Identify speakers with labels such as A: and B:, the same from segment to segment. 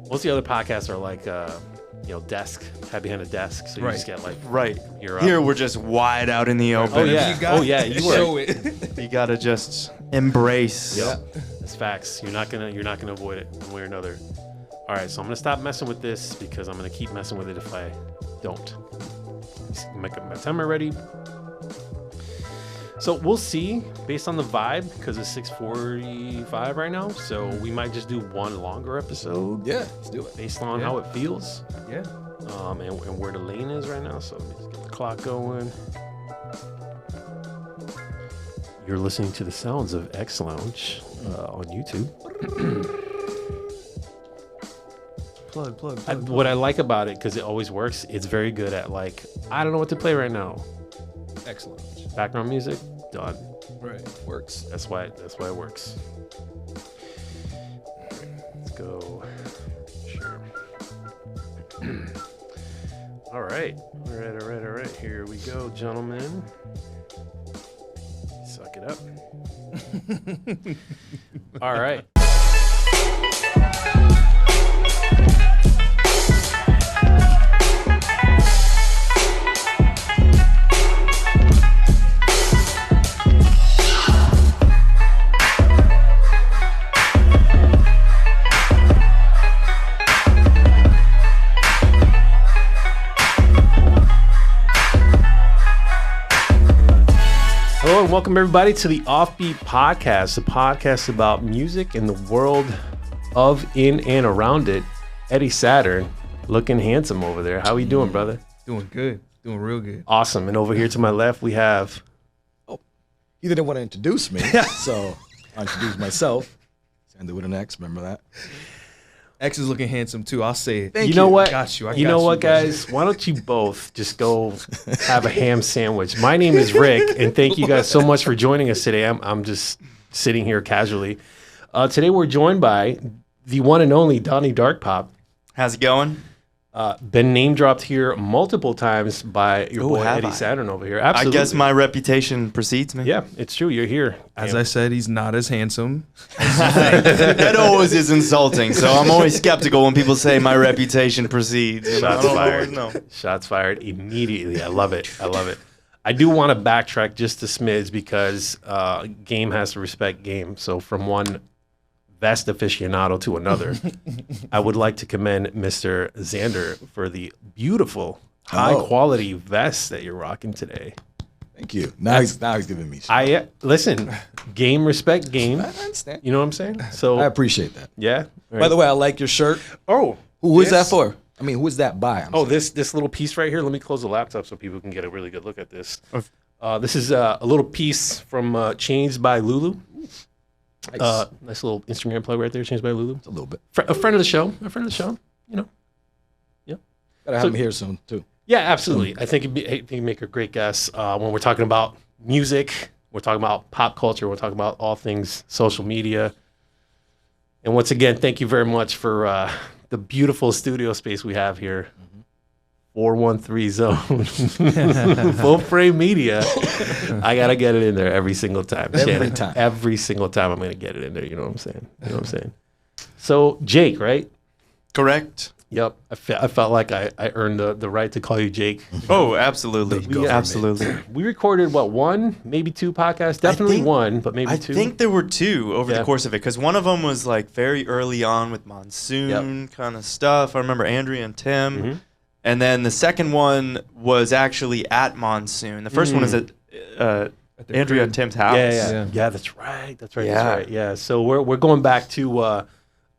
A: Most of the other podcasts are like, desk, head behind a desk. So you just get like,
B: Here we're just wide out in the open.
A: Oh, yeah. You
C: show
A: were.
C: it.
B: You gotta just embrace.
A: Yeah. That's facts. You're not gonna avoid it one way or another. All right, so I'm gonna stop messing with this because I'm gonna keep messing with it if I don't. Make up my timer ready. So we'll see based on the vibe because it's 6:45 right now. So we might just do one longer episode.
C: Yeah, let's do it.
A: Based on how it feels.
C: Yeah.
A: And where the lane is right now. So let me just get the clock going. You're listening to the sounds of XLOUNGE on YouTube.
C: Plug.
A: What I like about it, because it always works, it's very good at like, I don't know what to play right now.
C: Excellent.
A: Background music, done.
C: Right. Works.
A: That's why it works. Let's go. Sure. All right. Here we go, gentlemen. Suck it up. All right. Hello and welcome everybody to the Offbeat Podcast, the podcast about music and the world of, in, and around it. Eddie Saturn, looking handsome over there. How are you doing, brother?
C: Doing good. Doing real good.
A: Awesome. And over here to my left, we have...
D: He didn't want to introduce me, so I introduced myself. Sandy with an X, remember that?
C: X is looking handsome too. I'll say it.
A: You know what?
C: Got you.
A: You know what, guys? Why don't you both just go have a ham sandwich? My name is Rick, and thank you guys so much for joining us today. I'm just sitting here casually. Today we're joined by the one and only Donny Darkpop.
B: How's it going?
A: Been name dropped here multiple times by your boy
B: have
A: Eddie
B: I?
A: Saturn over here. Absolutely.
B: I guess my reputation precedes me.
A: Yeah, it's true. You're here.
C: As I said, he's not as handsome.
B: That always is insulting, so I'm always skeptical when people say my reputation precedes. You know,
A: Shots
B: I don't
A: fired.
B: always know.
A: Shots fired immediately. I love it. I do want to backtrack just a smidge because game has to respect game. So from one vest aficionado to another, I would like to commend Mr. Xander for the beautiful, high-quality vest that you're rocking today.
D: Thank you. Now he's giving me shit.
A: Listen, game respect game.
D: I understand.
A: You know what I'm saying? So
D: I appreciate that.
A: yeah.
D: By the way, I like your shirt.
A: Oh,
D: Who is
A: this-
D: that for? I mean, who is that by? I'm sorry.
A: this little piece right here. Let me close the laptop so people can get a really good look at this. This is a little piece from Changed by Lulu.
D: Nice.
A: Nice little Instagram plug right there, Changed by Lulu.
D: A little bit.
A: A friend of the show. You know.
D: Gotta have him here soon, too.
A: Yeah, absolutely. I think he'd make a great guest when we're talking about music. We're talking about pop culture. We're talking about all things social media. And once again, thank you very much for the beautiful studio space we have here. 413 Zone. Full Frame Media. I got to get it in there every single time. Every single time I'm going to get it in there. You know what I'm saying? So, Jake, right?
B: Correct.
A: Yep. I felt like I earned the right to call you Jake.
B: Oh, absolutely. Absolutely.
A: We recorded, one, maybe two podcasts? Definitely one, but maybe two.
B: I think there were two over the course of it, because one of them was like very early on with Monsoon kind of stuff. I remember Andrea and Tim.
A: Mm-hmm.
B: And then the second one was actually at Monsoon. The first one is at Andrea and Tim's house.
A: Yeah, that's right. Yeah, so we're going back to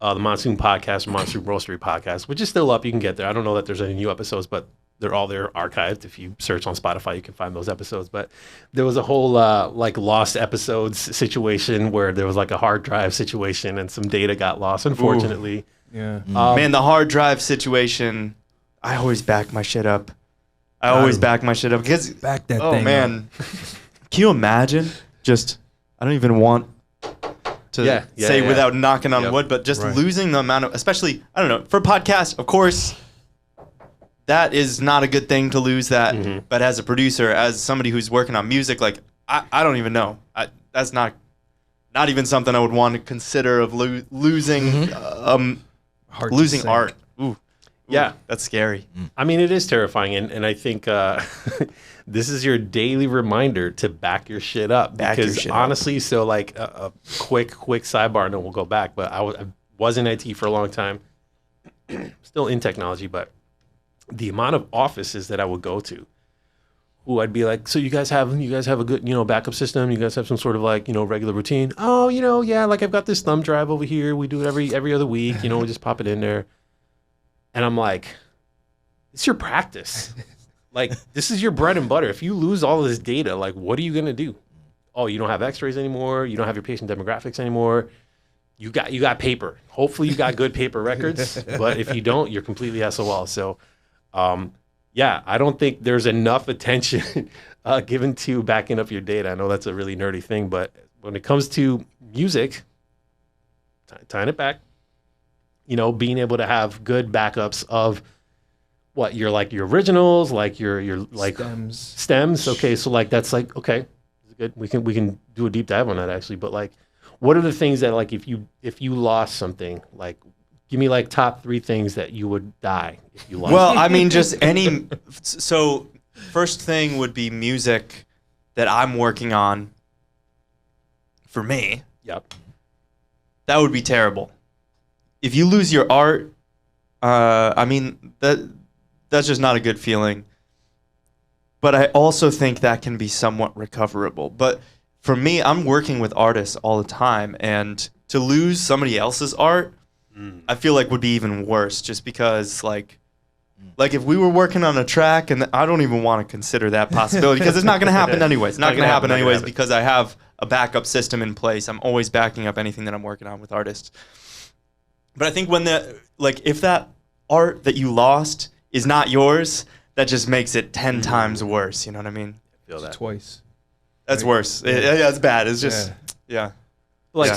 A: the Monsoon podcast, or Monsoon Roastery podcast, which is still up. You can get there. I don't know that there's any new episodes, but they're all there archived. If you search on Spotify, you can find those episodes. But there was a whole like lost episodes situation where there was like a hard drive situation and some data got lost, unfortunately.
C: Ooh. Yeah.
B: Man, the hard drive situation, I always back my shit up. Because
C: Back that
B: oh
C: thing
B: man, can you imagine? Just I don't even want to say without knocking on wood, but just losing the amount of, especially, I don't know, for a podcast, of course, that is not a good thing to lose that. Mm-hmm. But as a producer, as somebody who's working on music, like, I don't even know. That's not even something I would want to consider of losing
C: Hard to
B: losing
C: say.
B: art. Ooh,
A: Yeah.
B: that's scary.
A: I mean, it is terrifying, and I think this is your daily reminder to back your shit up.
B: Back your
A: Because
B: shit up.
A: honestly, so like a quick sidebar, and then we'll go back. But I was in IT for a long time, still in technology, but the amount of offices that I would go to, who I'd be like, so you guys have a good, backup system? You guys have some sort of like, regular routine? Oh, yeah, like I've got this thumb drive over here. We do it every other week. We just pop it in there. And I'm like, it's your practice. Like, this is your bread and butter. If you lose all of this data, like, what are you going to do? Oh, you don't have x-rays anymore. You don't have your patient demographics anymore. You got paper. Hopefully you got good paper records. But if you don't, you're completely SOL. So, yeah, I don't think there's enough attention given to backing up your data. I know that's a really nerdy thing, but when it comes to music, tying it back, being able to have good backups of what your originals, like your like stems. Okay, so like that's like okay, good. We can do a deep dive on that actually. But like, what are the things that like if you lost something, like give me like top 3 things that you would die if you lost.
B: Well, I mean, just any. So first thing would be music that I'm working on. For me,
A: Yep.
B: that would be terrible. If you lose your art, I mean that's just not a good feeling. But I also think that can be somewhat recoverable. But for me, I'm working with artists all the time, and to lose somebody else's art, I feel like would be even worse. Just because like if we were working on a track, and I don't even want to consider that possibility because it's not going to happen anyways. It's not going to happen anyways because I have a backup system in place. I'm always backing up anything that I'm working on with artists. But I think when if that art that you lost is not yours, that just makes it 10 times worse. You know what I mean?
A: I feel that.
C: Twice.
B: That's worse. Yeah, it's bad. It's just, yeah.
A: Like
B: Yeah.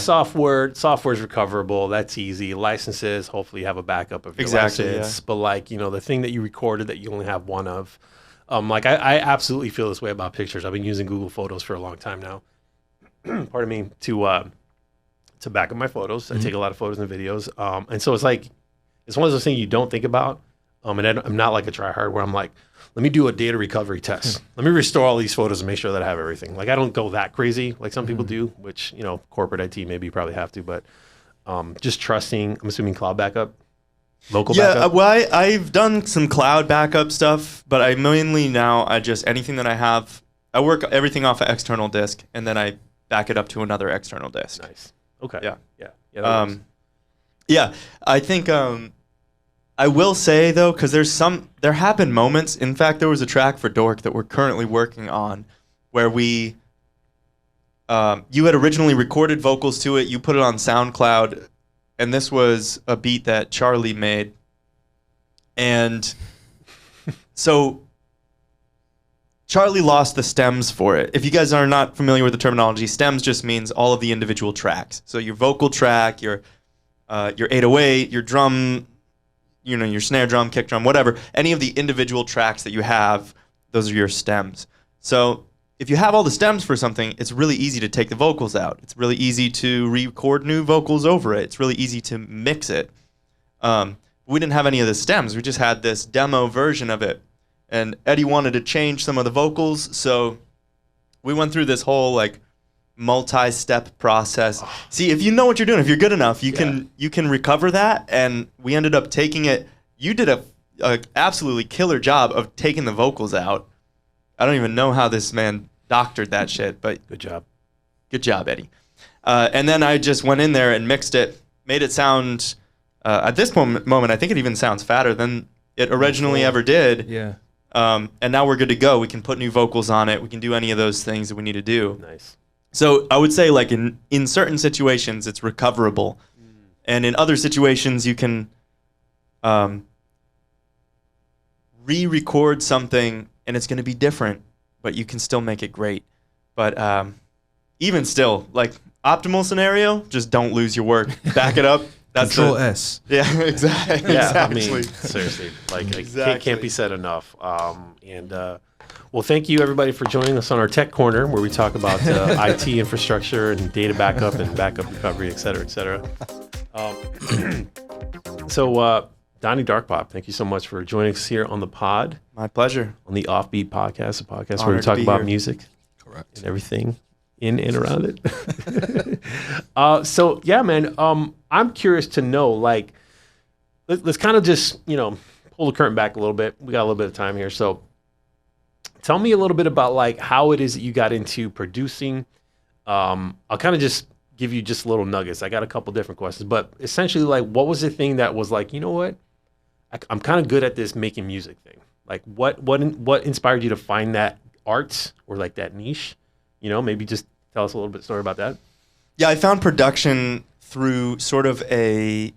A: software's recoverable. That's easy. Licenses, hopefully you have a backup of your
B: Exactly,
A: license. But like, the thing that you recorded that you only have one of. Like I absolutely feel this way about pictures. I've been using Google Photos for a long time now. Pardon me, to back up my photos. I take a lot of photos and videos. And so it's like, it's one of those things you don't think about. And I'm not like a tryhard where I'm like, let me do a data recovery test. Let me restore all these photos and make sure that I have everything. Like I don't go that crazy like some people do, which, corporate IT maybe you probably have to, but just trusting, I'm assuming cloud backup, local backup.
B: Well, I've done some cloud backup stuff, but I mainly now, anything that I have, I work everything off an external disk, and then I back it up to another external disk.
A: Nice. Okay.
B: Yeah.
A: Yeah. That works.
B: Yeah, I think I will say though, because there have been moments. In fact, there was a track for Dork that we're currently working on, where you had originally recorded vocals to it, you put it on SoundCloud, and this was a beat that Charlie made, and so Charlie lost the stems for it. If you guys are not familiar with the terminology, stems just means all of the individual tracks. So your vocal track, your 808, your drum, your snare drum, kick drum, whatever, any of the individual tracks that you have, those are your stems. So if you have all the stems for something, it's really easy to take the vocals out. It's really easy to record new vocals over it. It's really easy to mix it. We didn't have any of the stems. We just had this demo version of it. And Eddie wanted to change some of the vocals, so we went through this whole multi-step process. See, if you know what you're doing, if you're good enough, you can recover that. And we ended up taking it. You did a absolutely killer job of taking the vocals out. I don't even know how this man doctored that shit, but
A: Good job.
B: good job, Eddie. And then I just went in there and mixed it, made it sound. At this moment, I think it even sounds fatter than it originally ever did.
C: Yeah.
B: And now we're good to go. We can put new vocals on it. We can do any of those things that we need to do.
A: Nice.
B: So I would say in certain situations, it's recoverable. And in other situations, you can re-record something and it's going to be different, but you can still make it great. But even still, optimal scenario, just don't lose your work. Back it up. That's
C: Control S.
B: Yeah, exactly.
A: Yeah,
B: exactly.
A: I mean, seriously,
B: Exactly.
A: it can't be said enough. Well, thank you everybody for joining us on our Tech Corner, where we talk about IT infrastructure and data backup and backup recovery, et cetera, et cetera. So, Donny Darkpop, thank you so much for joining us here on the pod.
B: My pleasure.
A: On the Offbeat Podcast, a podcast
B: Honored
A: where we talk
B: to be
A: about
B: here.
A: music.
D: Correct.
A: And everything in and around it. So, yeah, man, I'm curious to know, like, let's kind of just, pull the curtain back a little bit. We got a little bit of time here. So tell me a little bit about, like, how it is that you got into producing. I'll kind of just give you just little nuggets. I got a couple different questions, but essentially, like, what was the thing that was like, you know what? I'm kind of good at this making music thing. Like, what inspired you to find that art or like that niche? Maybe just tell us a little bit story about that.
B: Yeah, I found production through sort of a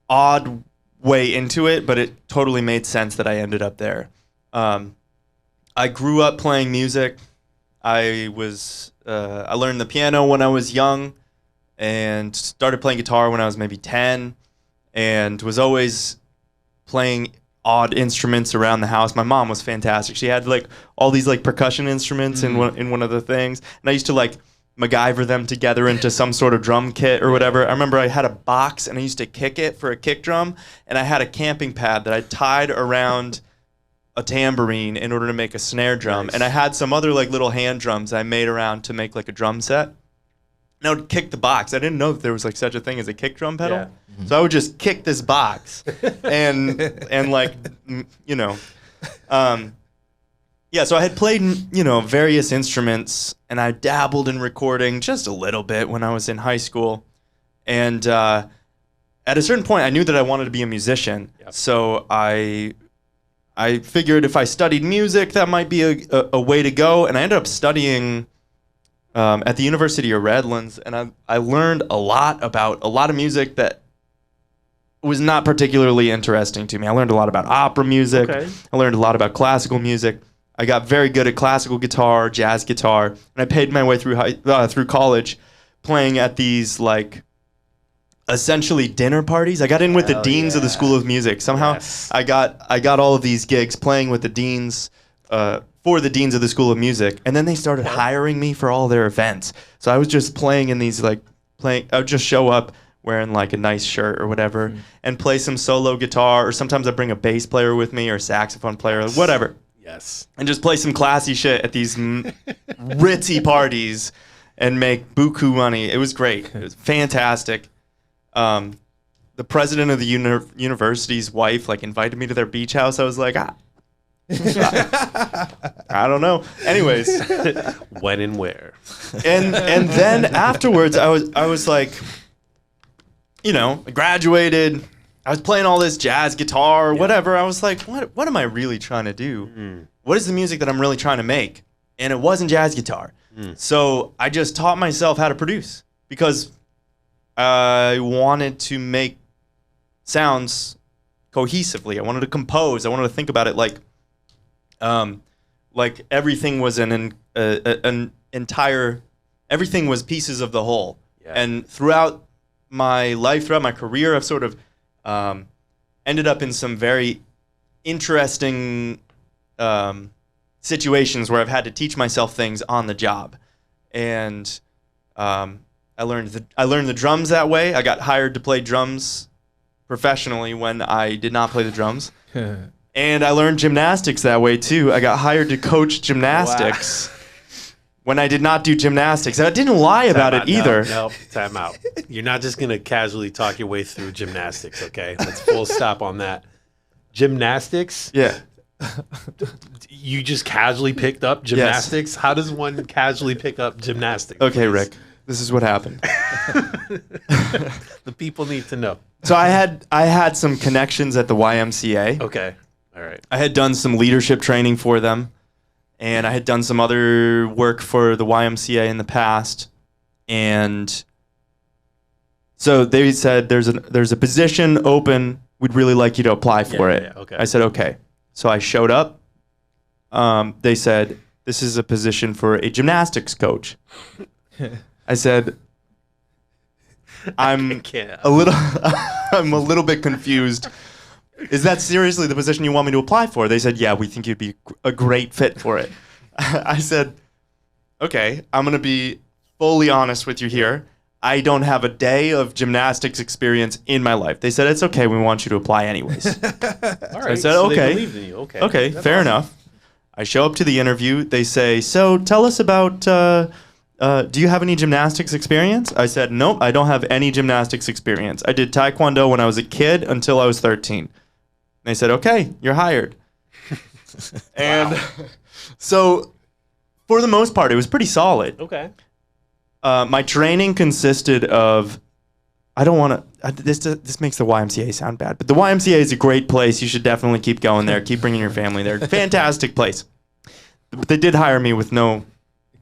B: odd way into it, but it totally made sense that I ended up there. I grew up playing music. I learned the piano when I was young and started playing guitar when I was maybe 10 and was always playing odd instruments around the house. My mom was fantastic. She had like all these like percussion instruments in one of the things, and I used to like MacGyver them together into some sort of drum kit or whatever. I remember I had a box and I used to kick it for a kick drum, and I had a camping pad that I tied around a tambourine in order to make a snare drum.
A: Nice.
B: And I had some other like little hand drums I made around to make like a drum set. And I would kick the box. I didn't know that there was like such a thing as a kick drum pedal.
A: Yeah.
B: Mm-hmm. So I would just kick this box and like, yeah, so I had played, various instruments, and I dabbled in recording just a little bit when I was in high school. And at a certain point, I knew that I wanted to be a musician.
A: Yep.
B: So I figured if I studied music, that might be a way to go. And I ended up studying at the University of Redlands, and I learned a lot about a lot of music that was not particularly interesting to me. I learned a lot about opera music.
A: Okay.
B: I learned a lot about classical music. I got very good at classical guitar, jazz guitar, and I paid my way through through college playing at these like essentially dinner parties. I got in with the deans of the School of Music. Somehow
A: Yes.
B: I got all of these gigs playing with the deans for the deans of the School of Music, and then they started hiring me for all their events. So I was just playing in these I would just show up wearing like a nice shirt or whatever and play some solo guitar, or sometimes I'd bring a bass player with me or saxophone player, or whatever.
A: Yes.
B: And just play some classy shit at these ritzy parties and make buku money. It was great. It was fantastic. The president of the university's wife like invited me to their beach house. I was like, I don't know. Anyways,
A: When and where?
B: and then afterwards, I was like, I graduated. I was playing all this jazz guitar or whatever. I was like, what am I really trying to do? What is the music that I'm really trying to make? And it wasn't jazz guitar. So I just taught myself how to produce because I wanted to make sounds cohesively. I wanted to compose. I wanted to think about it like everything was an entire, everything was pieces of the whole.
A: Yeah.
B: And throughout my life, throughout my career, I've sort of ended up in some very interesting situations where I've had to teach myself things on the job, and I learned the drums that way. I got hired to play drums professionally when I did not play the drums, and I learned gymnastics that way too. I got hired to coach gymnastics. When I did not do gymnastics. And I didn't lie about it either.
A: No, time out. You're not just going to casually talk your way through gymnastics, okay? Let's full stop on that. Gymnastics?
B: Yeah.
A: You just casually picked up gymnastics? Yes. How does one casually pick up gymnastics?
B: Okay, Rick. This is what happened.
A: The people need to know.
B: So I had some connections at the YMCA.
A: Okay. All right.
B: I had done some leadership training for them. And I had done some other work for the YMCA in the past, and so they said there's a position open. We'd really like you to apply for it.
A: Yeah, okay.
B: I said okay. So I showed up. They said this is a position for a gymnastics coach. I said I'm a little bit confused. Is that seriously the position you want me to apply for? They said, yeah, we think you'd be a great fit for it. I said, okay, I'm going to be fully honest with you here. I don't have a day of gymnastics experience in my life. They said, it's okay. We want you to apply anyways.
A: All right.
B: I said,
A: so
B: okay.
A: They believed in you. Okay.
B: Okay,
A: That's
B: fair
A: awesome.
B: enough. I show up to the interview. They say, so tell us about, do you have any gymnastics experience? I said, nope, I don't have any gymnastics experience. I did Taekwondo when I was a kid until I was 13. They said, okay, you're hired. And so for the most part, it was pretty solid.
A: Okay.
B: My training consisted of, I don't want to, this makes the YMCA sound bad, but the YMCA is a great place. You should definitely keep going there. Keep bringing your family there. Fantastic place. But they did hire me with no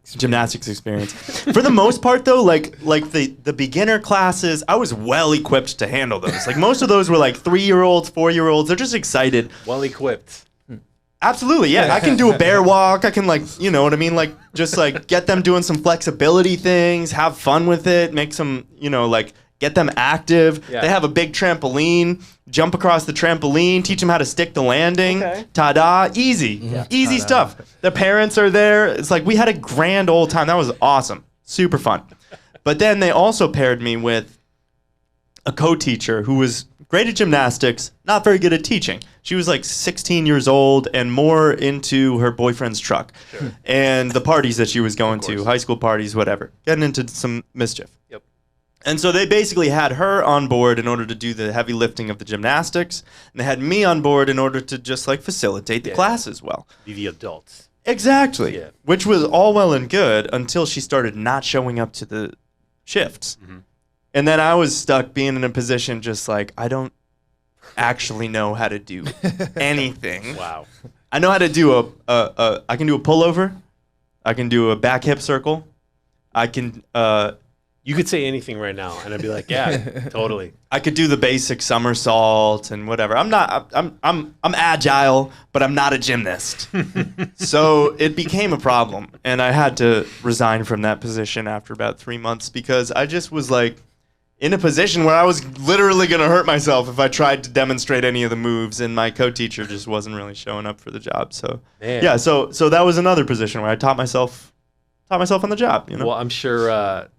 B: gymnastics experience. For the most part, though, like the beginner classes, I was well equipped to handle those. Like most of those were like 3-year-olds, 4-year-olds. They're just excited.
A: Well equipped.
B: Absolutely, yeah. I can do a bear walk. I can you know what I mean? Like just like get them doing some flexibility things, have fun with it, make some, get them active.
A: Yeah.
B: They have a big trampoline, jump across the trampoline, teach them how to stick the landing.
A: Okay.
B: Ta-da, easy.
A: Yeah.
B: Easy stuff. The parents are there. It's like we had a grand old time. That was awesome. Super fun. But then they also paired me with a co-teacher who was great at gymnastics, not very good at teaching. She was like 16 years old and more into her boyfriend's truck and the parties that she was going to, high school parties, whatever, getting into some mischief.
A: Yep.
B: And so they basically had her on board in order to do the heavy lifting of the gymnastics, and they had me on board in order to just facilitate the classes well.
A: Be the adults.
B: Exactly.
A: Yeah.
B: Which was all well and good until she started not showing up to the shifts. Mm-hmm. And then I was stuck being in a position just I don't actually know how to do anything.
A: Wow.
B: I know how to do I can do a pullover. I can do a back hip circle. I can
A: You could say anything right now, and I'd be like, yeah, totally.
B: I could do the basic somersault and whatever. I'm agile, but I'm not a gymnast. So it became a problem, and I had to resign from that position after about 3 months because I just was in a position where I was literally going to hurt myself if I tried to demonstrate any of the moves, and my co-teacher just wasn't really showing up for the job. So
A: Man.
B: yeah, so that was another position where I taught myself on the job.
A: Well, I'm sure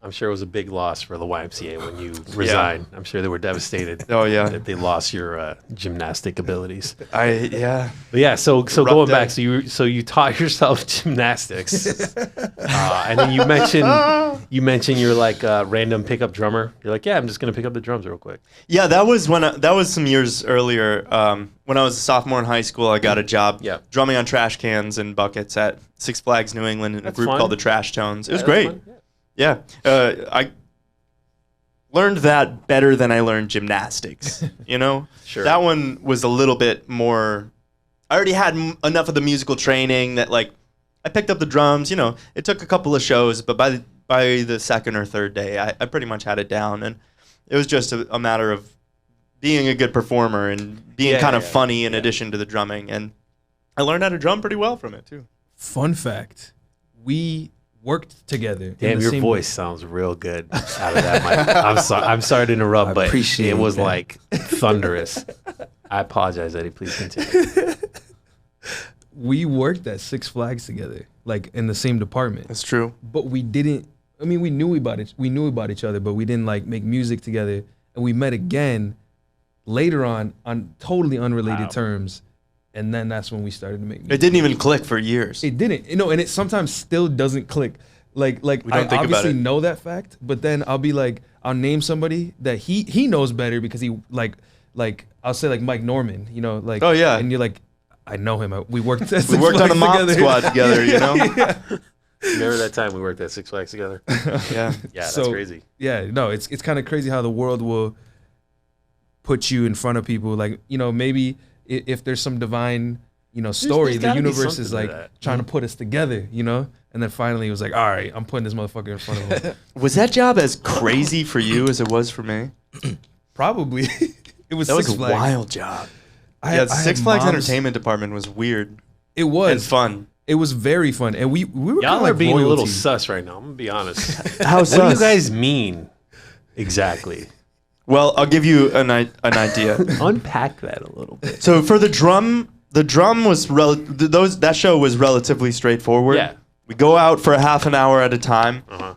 A: it was a big loss for the YMCA when you resigned. I'm sure they were devastated.
B: Oh yeah,
A: that they lost your gymnastic abilities.
B: But yeah.
A: So going back, so you taught yourself gymnastics, and then you mentioned you're a random pickup drummer. You're like, yeah, I'm just gonna pick up the drums real quick.
B: Yeah, that was some years earlier. When I was a sophomore in high school, I got a job drumming on trash cans and buckets at Six Flags New England in a group called the Trash Tones. It was great.
A: Fun.
B: Yeah, I learned that better than I learned gymnastics.
A: Sure.
B: That one was a little bit more. I already had enough of the musical training that I picked up the drums. It took a couple of shows, but by the second or third day, I pretty much had it down, and it was just a matter of being a good performer and being kind of funny in addition to the drumming, and I learned how to drum pretty well from it too.
C: Fun fact: we worked together.
A: Damn, your voice sounds real good out of that mic. I'm sorry to interrupt, but it was thunderous. I apologize, Eddie. Please continue.
C: We worked at Six Flags together, in the same department.
B: That's true.
C: But we didn't. I mean, we knew about it. We knew about each other, but we didn't make music together. And we met again later on totally unrelated terms. And then that's when we started to make music.
B: It didn't even click for years.
C: It didn't. And it sometimes still doesn't click. I obviously know that fact, but then I'll be I'll name somebody that he knows better because he I'll say Mike Norman,
B: oh yeah,
C: and you're I know him. We worked at
B: we worked on a mop squad together,
A: Yeah. Remember that time we worked at Six Flags together?
B: Yeah.
A: Yeah, that's crazy.
C: Yeah, no, it's kind of crazy how the world will put you in front of people. Maybe if there's some divine, story, the universe is trying to put us together, And then finally it was all right, I'm putting this motherfucker in front of him.
B: Was that job as crazy for you as it was for me?
C: Probably. It was
B: That
C: Six
B: was a
C: Flags.
B: wild job.
C: I
B: Six
C: had
B: Flags
C: moms.
B: Entertainment Department was weird.
C: It was.
B: And fun.
C: It was very fun. And we were
A: Y'all are being
C: royalty.
A: a little sus right now. I'm going to be honest.
B: How
A: What
B: sus?
A: do you guys mean exactly?
B: Well, I'll give you an idea.
A: Unpack that a little bit.
B: So for the drum was that show was relatively straightforward.
A: Yeah.
B: We go out for a half an hour at a time.
A: Uh-huh.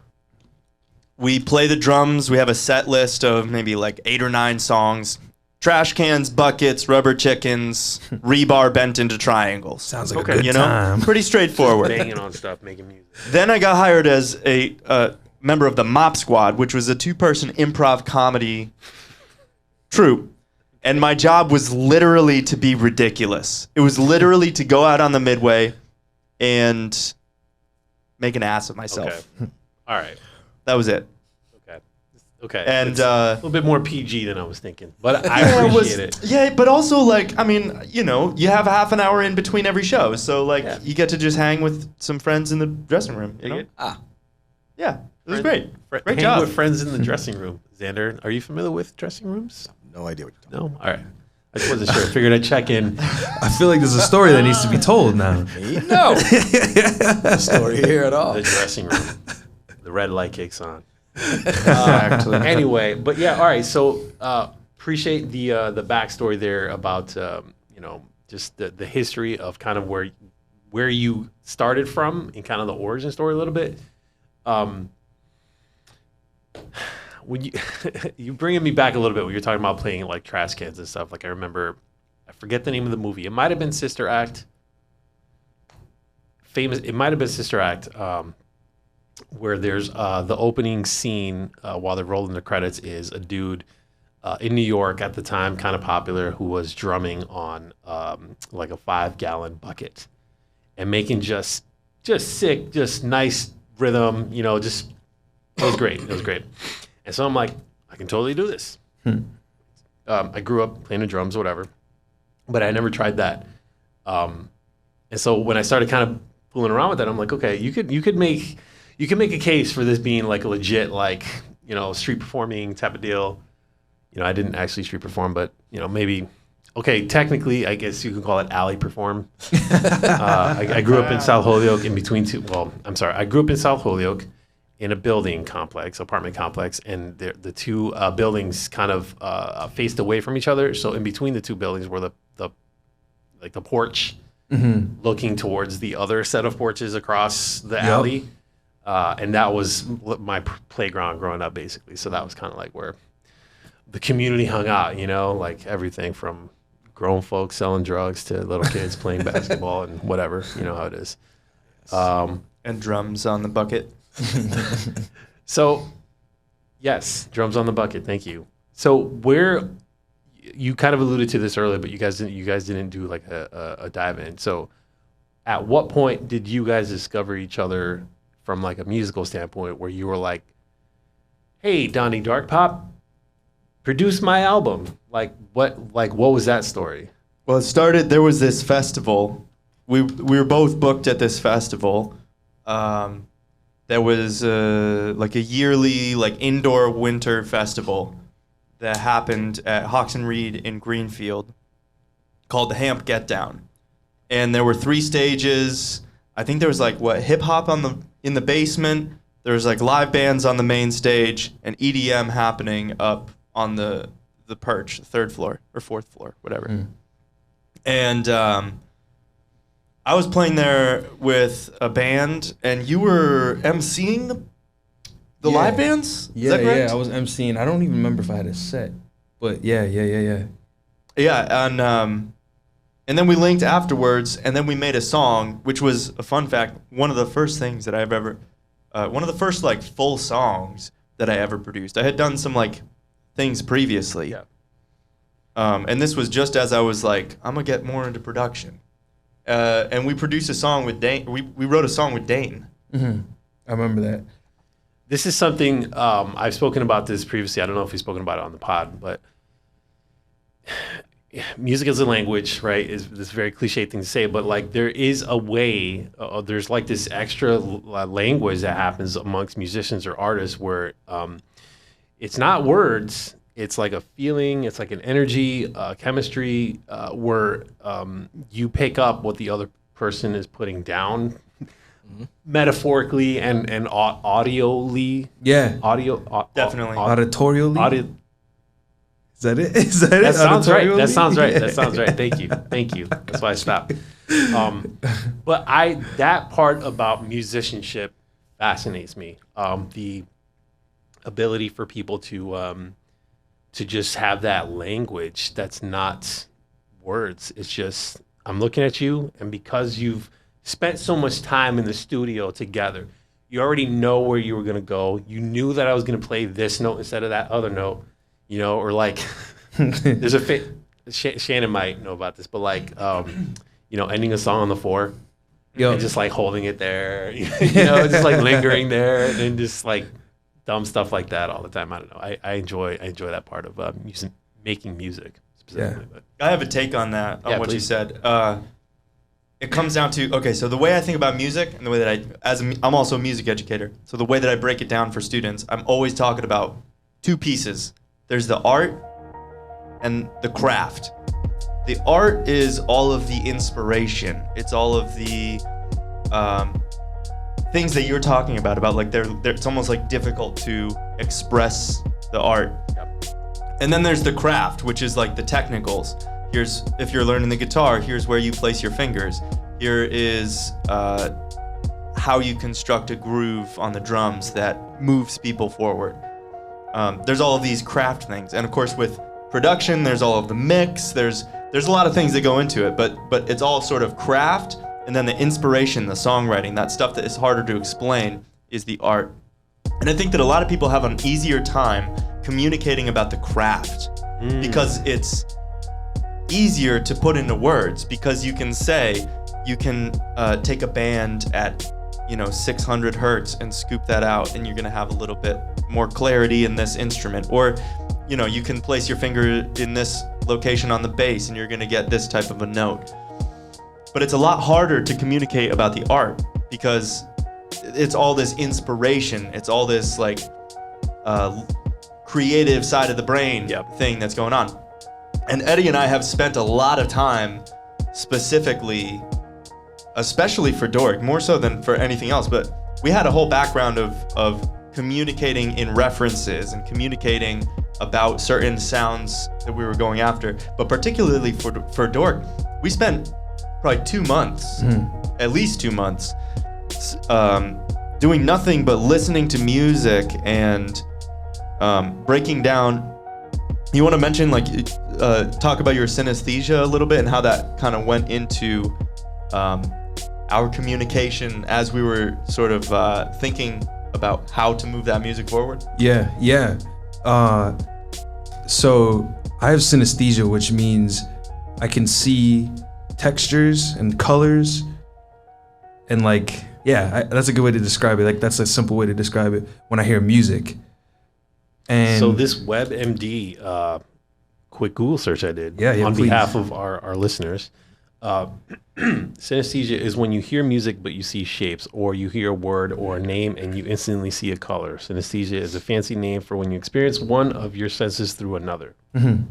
B: we play the drums. We have a set list of maybe like 8 or 9 songs. Trash cans, buckets, rubber chickens, rebar bent into triangles.
C: Sounds like a good
B: you
C: time.
B: know, pretty straightforward.
A: Banging on stuff, making music.
B: Then I got hired as a member of the Mop Squad, which was a 2-person improv comedy troupe. And my job was literally to be ridiculous. It was literally to go out on the midway and make an ass of myself.
A: Okay. All right.
B: That was it.
A: Okay.
B: And
A: it's a little bit more PG than I was thinking, but I appreciate it.
B: Yeah, but also like, I mean, you know, you have half an hour in between every show, so like you get to just hang with some friends in the dressing room. You know? Yeah, it was great. Great job.
A: With friends in the dressing room. Xander, are you familiar with dressing rooms?
D: No idea what you're talking
A: No. All right. I just wasn't sure. Figured I'd check in.
C: I feel like there's a story that needs to be told now.
D: No story here at all.
A: The dressing room. The red light kicks on.
C: Exactly.
A: Anyway, but yeah, all right. So appreciate the backstory there about you know, just the history of kind of where you started from and kind of the origin story a little bit. When you bringing me back a little bit when you're talking about playing like trash cans and stuff. Like I remember, I forget the name of the movie. It might have been Sister Act. It might have been Sister Act. Where there's the opening scene while they're rolling the credits is a dude in New York at the time, kind of popular, who was drumming on like a 5-gallon bucket and making just sick, just nice rhythm. You know, just it was great. It was great. And so I'm like, I can totally do this. I grew up playing the drums, or whatever, but I never tried that. And so when I started kind of fooling around with that, I'm like, okay, you could make a case for this being like a legit, like, you know, street performing type of deal. You know, I didn't actually street perform, but, you know, maybe, okay, technically, I guess you can call it alley perform. I grew up in South Holyoke I grew up in South Holyoke in a building complex, apartment complex, and the two buildings kind of faced away from each other. So in between the two buildings were the porch looking towards the other set of porches across the alley. And that was my playground growing up, basically. So that was kind of like where the community hung out, you know, like everything from grown folks selling drugs to little kids playing basketball and whatever, you know how it is.
B: And drums on the bucket.
A: So, yes, drums on the bucket. Thank you. So where you kind of alluded to this earlier, but you guys didn't do like a dive in. So at what point did you guys discover each other from like a musical standpoint, where you were like, hey, Donny Darkpop, produce my album? Like what was that story?
B: Well, it started, there was this festival. We were both booked at this festival. There was like a yearly like indoor winter festival that happened at Hawks and Reed in Greenfield called the Hamp Get Down. And there were 3 stages. I think there was like hip hop in the basement. There was like live bands on the main stage and EDM happening up on the perch, the 3rd floor or 4th floor, whatever. And I was playing there with a band, and you were emceeing the live bands?
C: Yeah, I was emceeing. I don't even remember if I had a set, but yeah.
B: Yeah, and then we linked afterwards, and then we made a song, which was a fun fact. One of the first things that I've ever, one of the first like full songs that I ever produced. I had done some like things previously.
A: Yeah.
B: And this was just as I was like, I'm gonna get more into production. And we produced a song with Dane. We wrote a song with Dane.
C: I remember that.
A: This is something I've spoken about this previously. I don't know if we've spoken about it on the pod, but music as a language, right, is this very cliche thing to say, but like there is a way, there's like this extra language that happens amongst musicians or artists where it's not words, it's like a feeling, it's like an energy, chemistry, where you pick up what the other person is putting down, metaphorically and audially.
C: Yeah.
B: Definitely.
C: Auditorially. Is that it? Is that it?
A: That sounds right. That sounds right. That sounds right. Thank you. That's why I stopped. But that part about musicianship fascinates me. ability for people to just have that language that's not words. It's just, I'm looking at you, and because you've spent so much time in the studio together, you already know where you were going to go. You knew that I was going to play this note instead of that other note, you know, or like there's Shannon might know about this, but like, you know, ending a song on the 4 and just like holding it there, you know, just like lingering there, and just like dumb stuff like that all the time. I don't know. I enjoy that part of making music specifically.
B: Yeah. But I have a take on that, on what you said. It comes down to, okay, so the way I think about music and the way that I'm also a music educator. So the way that I break it down for students, I'm always talking about 2 pieces. There's the art and the craft. The art is all of the inspiration. It's all of the things that you're talking about like it's almost like difficult to express the art. Yep. And then there's the craft, which is like the technicals. Here's, if you're learning the guitar, here's where you place your fingers. Here is how you construct a groove on the drums that moves people forward. There's all of these craft things. And of course with production, there's all of the mix. There's a lot of things that go into it, but it's all sort of craft. And then the inspiration, the songwriting, that stuff that is harder to explain is the art. And I think that a lot of people have an easier time communicating about the craft because it's easier to put into words, because you can take a band at 600 hertz and scoop that out, and you're gonna have a little bit more clarity in this instrument. Or you can place your finger in this location on the bass and you're gonna get this type of a note. But it's a lot harder to communicate about the art because it's all this inspiration, it's all this like creative side of the brain thing that's going on. And Eddie and I have spent a lot of time specifically, especially for Dork, more so than for anything else, but we had a whole background of communicating in references and communicating about certain sounds that we were going after. But particularly for Dork, we spent probably 2 months, at least 2 months, doing nothing but listening to music and breaking down. You want to mention, talk about your synesthesia a little bit and how that kind of went into our communication as we were sort of thinking about how to move that music forward?
C: Yeah. So I have synesthesia, which means I can see textures and colors, and that's a good way to describe it. Like, that's a simple way to describe it when I hear music. And
A: so this WebMD quick Google search I did on behalf of our listeners, synesthesia is when you hear music but you see shapes, or you hear a word or a name and you instantly see a color. Synesthesia is a fancy name for when you experience one of your senses through another.
C: Mm-hmm.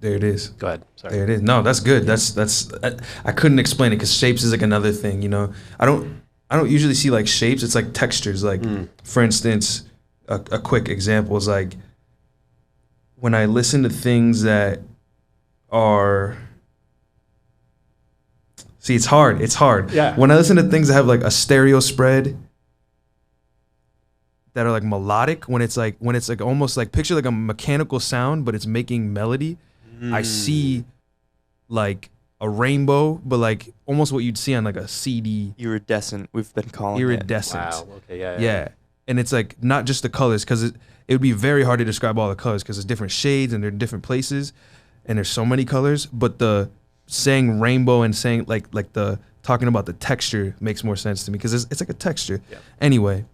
C: There it is.
A: Go ahead. Sorry.
C: There it is. No, that's good. I couldn't explain it because shapes is like another thing. I don't usually see like shapes. It's like textures. Like for instance, a quick example is like when I listen to things that are. See, it's hard. Yeah. When I listen to things that have like a stereo spread that are like melodic, when it's like almost like, picture like a mechanical sound, but it's making melody. I see like a rainbow, but like almost what you'd see on like a CD.
B: Iridescent, we've been calling
C: iridescent.
B: it.
A: Wow. Okay.
C: Yeah. And it's like not just the colors, because it would be very hard to describe all the colors because there's different shades and they're in different places, and there's so many colors. But the saying rainbow and saying like the talking about the texture makes more sense to me because it's like a texture. Yeah. Anyway,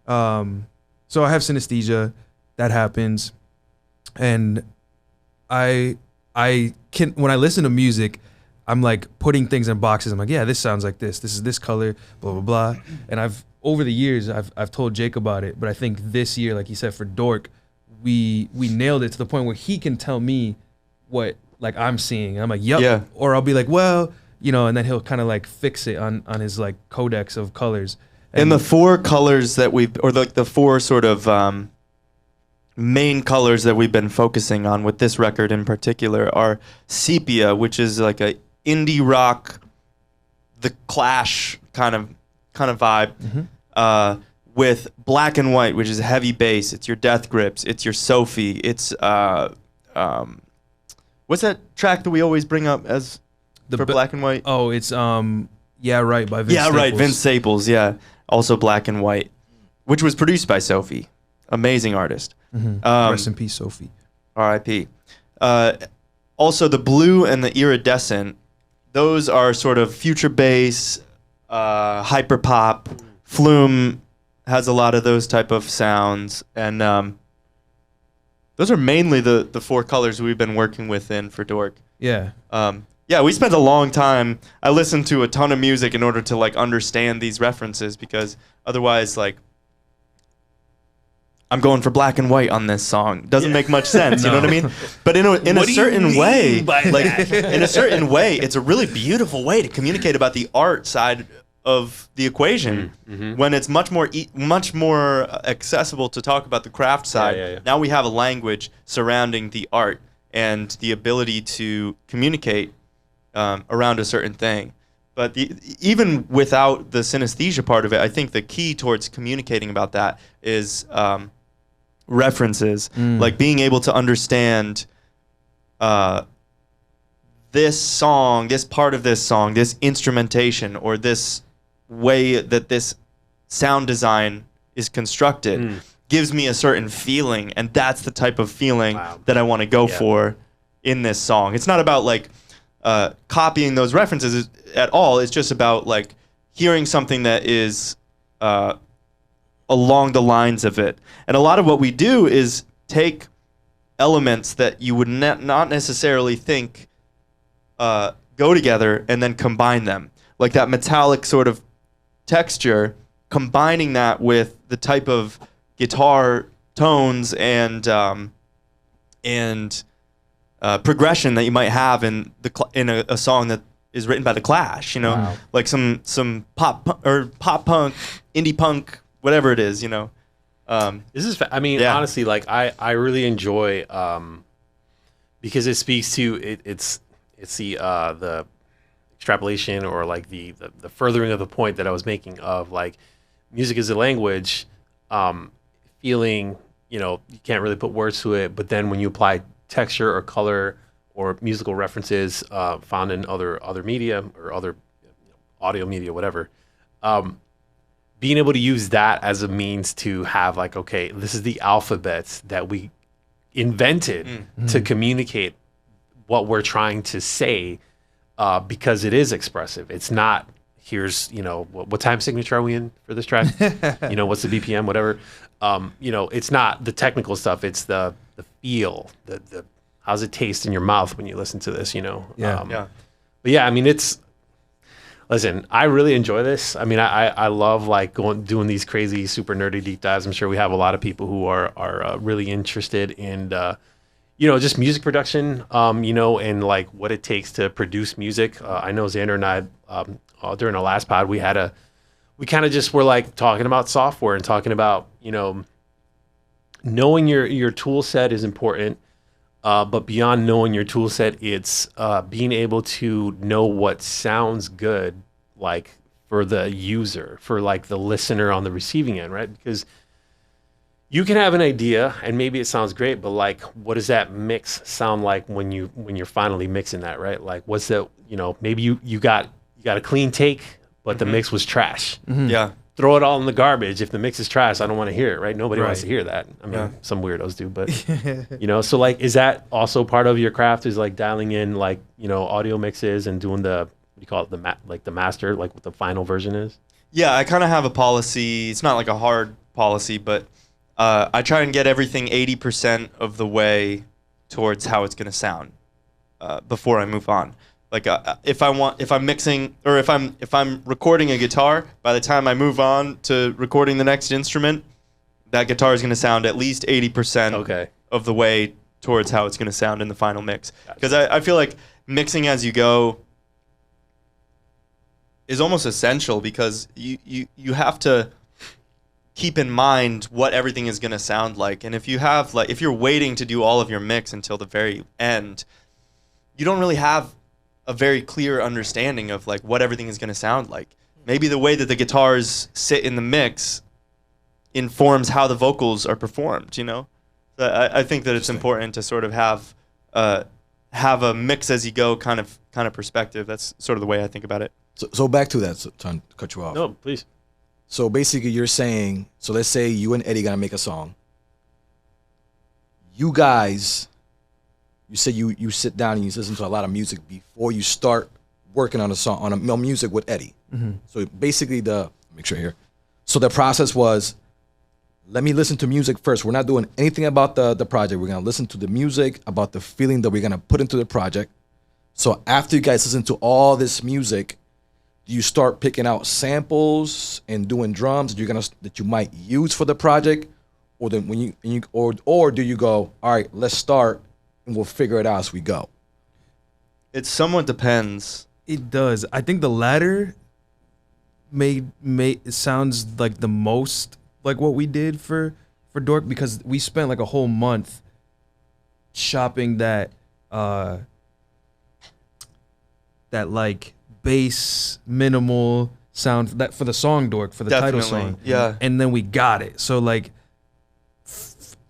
C: so I have synesthesia, that happens, and I can, when I listen to music, I'm like putting things in boxes. I'm like, yeah, this sounds like this. This is this color, blah blah blah. And over the years I've told Jake about it, but I think this year, like he said, for Dork, we nailed it to the point where he can tell me what like I'm seeing. And I'm like, yep. Yeah. Or I'll be like, well, and then he'll kind of like fix it on his like codex of colors.
B: And the 4 colors that the 4 sort of main colors that we've been focusing on with this record in particular are sepia, which is like a indie rock, The Clash kind of vibe. Mm-hmm. with Black and White, which is heavy bass. It's your Death Grips. It's your Sophie. It's what's that track that we always bring up as for Black and White?
C: Oh, it's Yeah Right by Vince
B: Yeah,
C: Staples.
B: right, Vince Staples. Yeah, also Black and White, which was produced by Sophie, amazing artist.
C: Rest in peace, Sophie.
B: R.I.P. Also, the Blue and the Iridescent, those are sort of future bass, hyper pop. Flume has a lot of those type of sounds, and those are mainly the four colors we've been working within for Dork.
C: Yeah.
B: Yeah, we spent a long time. I listened to a ton of music in order to like understand these references, because otherwise, like, I'm going for Black and White on this song. Doesn't make much sense, you know what I mean? But in a certain way, like in a certain way, it's a really beautiful way to communicate about the art side of the equation. When it's much more accessible to talk about the craft side. Now we have a language surrounding the art and the ability to communicate around a certain thing. But even without the synesthesia part of it, I think the key towards communicating about that is references, like being able to understand this song, this part of this song, this instrumentation, or this way that this sound design is constructed gives me a certain feeling, and that's the type of feeling that I want to go for in this song. It's not about like copying those references at all. It's just about like hearing something that is along the lines of it. And a lot of what we do is take elements that you would not necessarily think go together and then combine them. Like that metallic sort of texture, combining that with the type of guitar tones and progression that you might have in a song that is written by The Clash, you know, like some pop punk, indie punk, whatever it is, you know.
A: This is, honestly, like I really enjoy because it speaks to it's the extrapolation, or like the furthering of the point that I was making of like music is a language, feeling, you know, you can't really put words to it, but then when you apply texture or color or musical references found in other media or other audio media, whatever, being able to use that as a means to have like, okay, this is the alphabet that we invented to communicate what we're trying to say, because it is expressive. It's not, here's, you know, what time signature are we in for this track? You know, what's the BPM, whatever. You know, it's not the technical stuff. It's the feel, the how's it taste in your mouth when you listen to this, you know?
C: Yeah.
A: But yeah, I mean, listen, I really enjoy this. I mean, I love like doing these crazy, super nerdy deep dives. I'm sure we have a lot of people who are really interested in, you know, just music production, you know, and like what it takes to produce music. I know Xander and I, during our last pod, we kind of just were like talking about software and talking about, you know, knowing your tool set is important. But beyond knowing your tool set, it's being able to know what sounds good, like for the user, for like the listener on the receiving end, right? Because you can have an idea and maybe it sounds great, but like, what does that mix sound like when you're finally mixing that, right? Like, what's the, you know, maybe you got a clean take, but the mix was trash.
B: Yeah.
A: Throw it all in the garbage. If the mix is trash, I don't want to hear it, right? Nobody wants to hear that. I mean, some weirdos do, but you know, so like, is that also part of your craft, is like dialing in like, you know, audio mixes and doing the, what do you call it? The master, like what the final version is?
B: Yeah, I kind of have a policy. It's not like a hard policy, but I try and get everything 80% of the way towards how it's going to sound before I move on. Like if I'm mixing, or if I'm recording a guitar, by the time I move on to recording the next instrument, that guitar is going to sound at least 80% of the way towards how it's going to sound in the final mix. Because I feel like mixing as you go is almost essential, because you have to keep in mind what everything is going to sound like. And if you're waiting to do all of your mix until the very end, you don't really have a very clear understanding of like what everything is going to sound like. Maybe the way that the guitars sit in the mix informs how the vocals are performed, you know? I think that it's important to sort of have a mix as you go kind of perspective. That's sort of the way I think about it.
D: So back to that, so, to cut you off.
A: No, please.
D: So basically you're saying, so let's say you and Eddie gonna make a song. You guys, you said you sit down and you listen to a lot of music before you start working on a song, on music with Eddie. Mm-hmm. So basically make sure here. So the process was, let me listen to music first. We're not doing anything about the project. We're gonna listen to the music, about the feeling that we're gonna put into the project. So after you guys listen to all this music, you start picking out samples and doing drums that you might use for the project, or then or do you go, all right, let's start and we'll figure it out as we go?
B: It somewhat depends.
C: It does. I think the latter it sounds like the most like what we did for Dork, because we spent like a whole month shopping that like bass minimal sound that for the song Dork, for the title song.
B: Yeah.
C: And then we got it. So like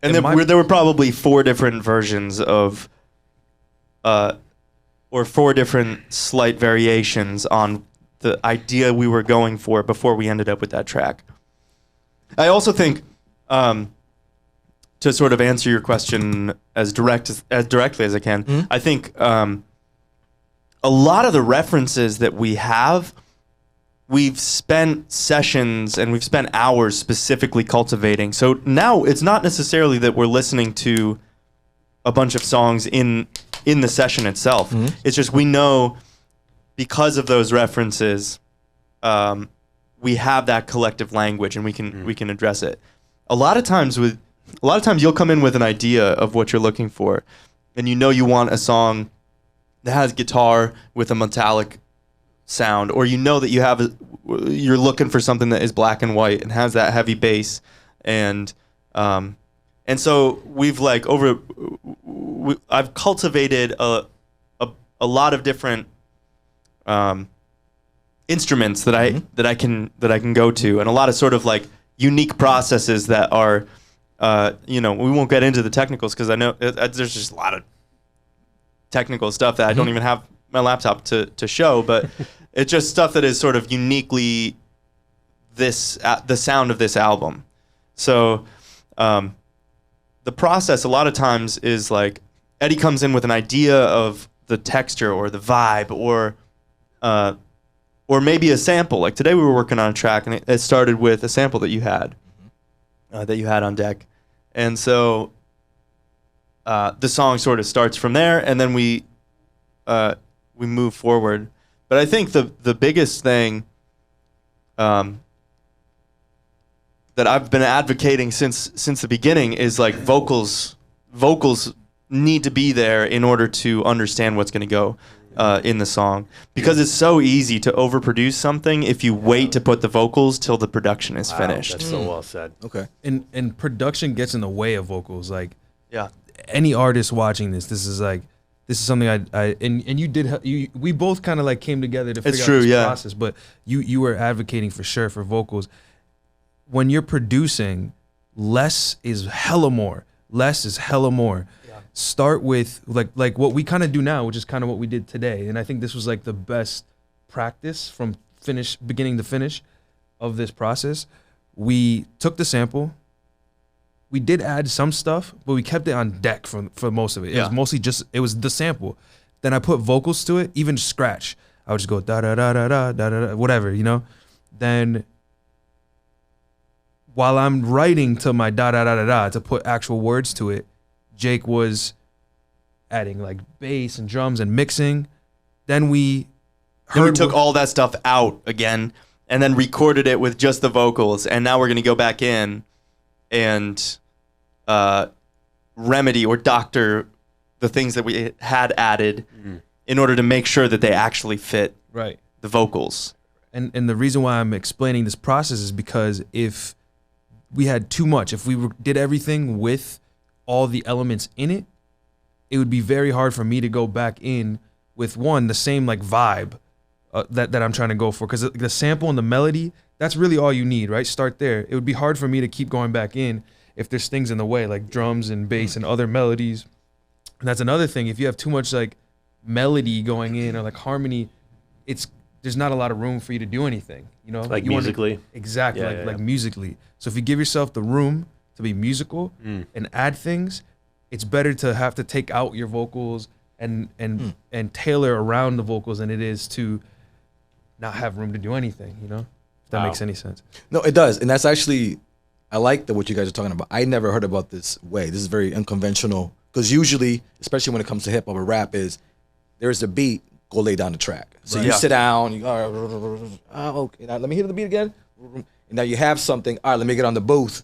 B: and there were probably 4 different versions of or 4 different slight variations on the idea we were going for before we ended up with that track. I also think, to sort of answer your question as directly as I can, mm-hmm. I think a lot of the references that we have, we've spent sessions and we've spent hours specifically cultivating. So now it's not necessarily that we're listening to a bunch of songs in the session itself. Mm-hmm. It's just we know because of those references, we have that collective language and we can address it. A lot of times you'll come in with an idea of what you're looking for, and you want a song that has guitar with a metallic sound, or that you're looking for something that is black and white and has that heavy bass, and so I've cultivated a lot of different instruments that I can go to, and a lot of sort of like unique processes that are, we won't get into the technicals because I know there's just a lot of technical stuff that I don't even have my laptop to show, but it's just stuff that is sort of uniquely the sound of this album. So the process a lot of times is like Eddie comes in with an idea of the texture or the vibe or maybe a sample. Like today we were working on a track and it started with a sample that you had on deck. And so the song sort of starts from there, and then we move forward. But I think the biggest thing that I've been advocating since the beginning is like vocals need to be there in order to understand what's going to go in the song, because it's so easy to overproduce something if you wait to put the vocals till the production is finished.
A: That's so well said.
D: Okay.
C: And production gets in the way of vocals. Like,
B: yeah,
C: any artist watching this is something we both kind of like came together to figure out this process. But you were advocating for sure for vocals. When you're producing, less is hella more. Less is hella more. Yeah. Start with like what we kind of do now, which is kind of what we did today. And I think this was like the best practice from beginning to finish of this process. We took the sample. We did add some stuff, but we kept it on deck for most of it. It was mostly it was the sample. Then I put vocals to it, even scratch. I would just go da da da da da da da, whatever, Then while I'm writing to my da da da da da to put actual words to it, Jake was adding like bass and drums and mixing. Then we
B: took all that stuff out again and then recorded it with just the vocals. And now we're going to go back in and remedy or doctor the things that we had added in order to make sure that they actually fit
C: the
B: vocals.
C: And the reason why I'm explaining this process is because if we had too much, if we did everything with all the elements in it, it would be very hard for me to go back in with the same like vibe that I'm trying to go for, because the sample and the melody, that's really all you need, right? Start there. It would be hard for me to keep going back in if there's things in the way, like drums and bass and other melodies. And that's another thing. If you have too much like melody going in or like harmony, there's not a lot of room for you to do anything, you know?
A: Like
C: you
A: musically?
C: Exactly, like musically. So if you give yourself the room to be musical and add things, it's better to have to take out your vocals and tailor around the vocals than it is to not have room to do anything, you know? If that makes any sense.
D: No, it does. And that's actually, I like what you guys are talking about. I never heard about this way. This is very unconventional. Because usually, especially when it comes to hip hop or rap, is there's a beat, go lay down the track. So you sit down, you go, okay, now let me hear the beat again. And now you have something, all right, let me get on the booth.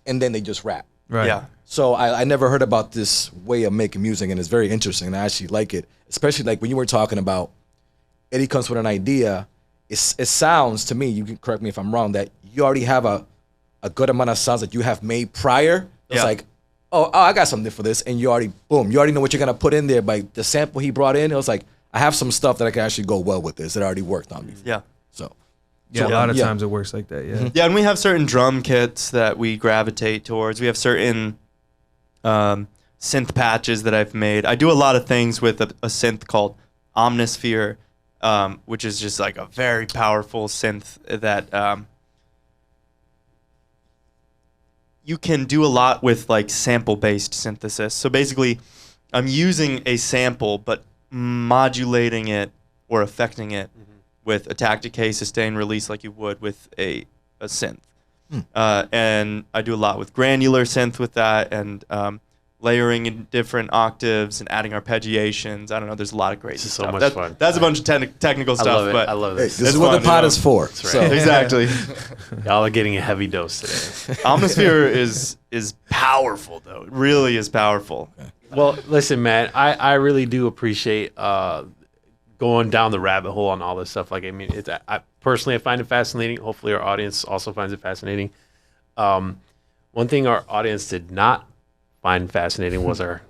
D: And then they just rap.
C: Right.
B: Yeah.
D: So I never heard about this way of making music, and it's very interesting. And I actually like it, especially like when you were talking about Eddie comes with an idea. It sounds to me, you can correct me if I'm wrong, that you already have a good amount of sounds that you have made prior. It's like, oh, I got something for this, and you already know what you're gonna put in there. By the sample he brought in, it was like, I have some stuff that I can actually go well with this that I already worked on before.
B: Yeah.
D: So.
C: Yeah, a lot of times it works like that, yeah.
B: Yeah, and we have certain drum kits that we gravitate towards. We have certain synth patches that I've made. I do a lot of things with a synth called Omnisphere, which is just like a very powerful synth that you can do a lot with like sample-based synthesis. So basically, I'm using a sample but modulating it or affecting it with attack, decay, sustain, release like you would with a synth. And I do a lot with granular synth with that, and layering in different octaves and adding arpeggiations. I don't know. There's a lot of great stuff.
A: So much fun.
B: That's a bunch of technical stuff.
A: I love it.
B: But
A: I love
D: Hey,
A: this.
D: this is what the pot is for.
A: That's right.
D: So.
B: Exactly.
A: Y'all are getting a heavy dose today.
B: Omnisphere is powerful, though. It really is powerful.
A: Well, listen, man, I really do appreciate going down the rabbit hole on all this stuff. Like, I mean, I personally find it fascinating. Hopefully our audience also finds it fascinating. One thing our audience did not find fascinating was our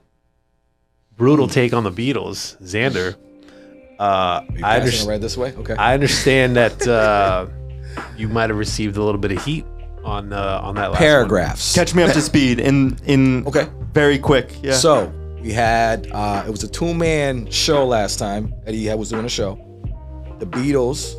A: brutal take on the Beatles. Xander,
D: I understand right this way. Okay.
A: I understand that you might have received a little bit of heat on that last
D: Paragraphs.
B: Catch me up to speed in
D: Okay.
B: very quick. Yeah.
D: So we had it was a 2-man show last time. Eddie was doing a show. The Beatles.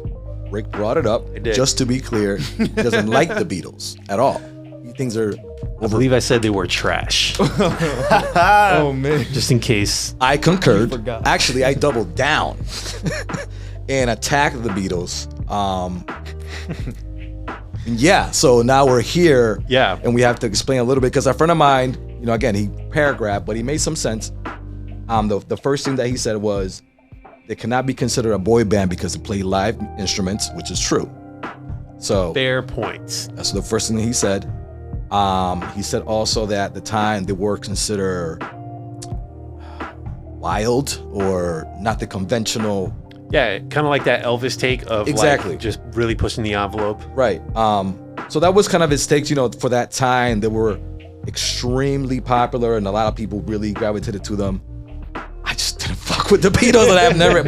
D: Rick brought it up.
A: did.
D: Just to be clear, he doesn't like the Beatles at all. He thinks they're
A: I believe I said they were trash.
C: Oh, man.
A: Just in case.
D: I concurred.
C: forgot.
D: Actually, I doubled down and attacked the Beatles. Yeah, so now we're here.
A: Yeah.
D: And we have to explain a little bit because a friend of mine, you know, again, he paragraphed, but he made some sense. The first thing that he said was they cannot be considered a boy band because they play live instruments, which is true. So
A: Fair points.
D: that's the first thing that he said. He said also that at the time they were considered wild or not the conventional.
A: Yeah, kind of like that Elvis take of
D: Exactly.
A: like just really pushing the envelope.
D: Right. So that was kind of his takes, you know, for that time. They were extremely popular and a lot of people really gravitated to them. I just didn't fuck with the Beatles and I've never,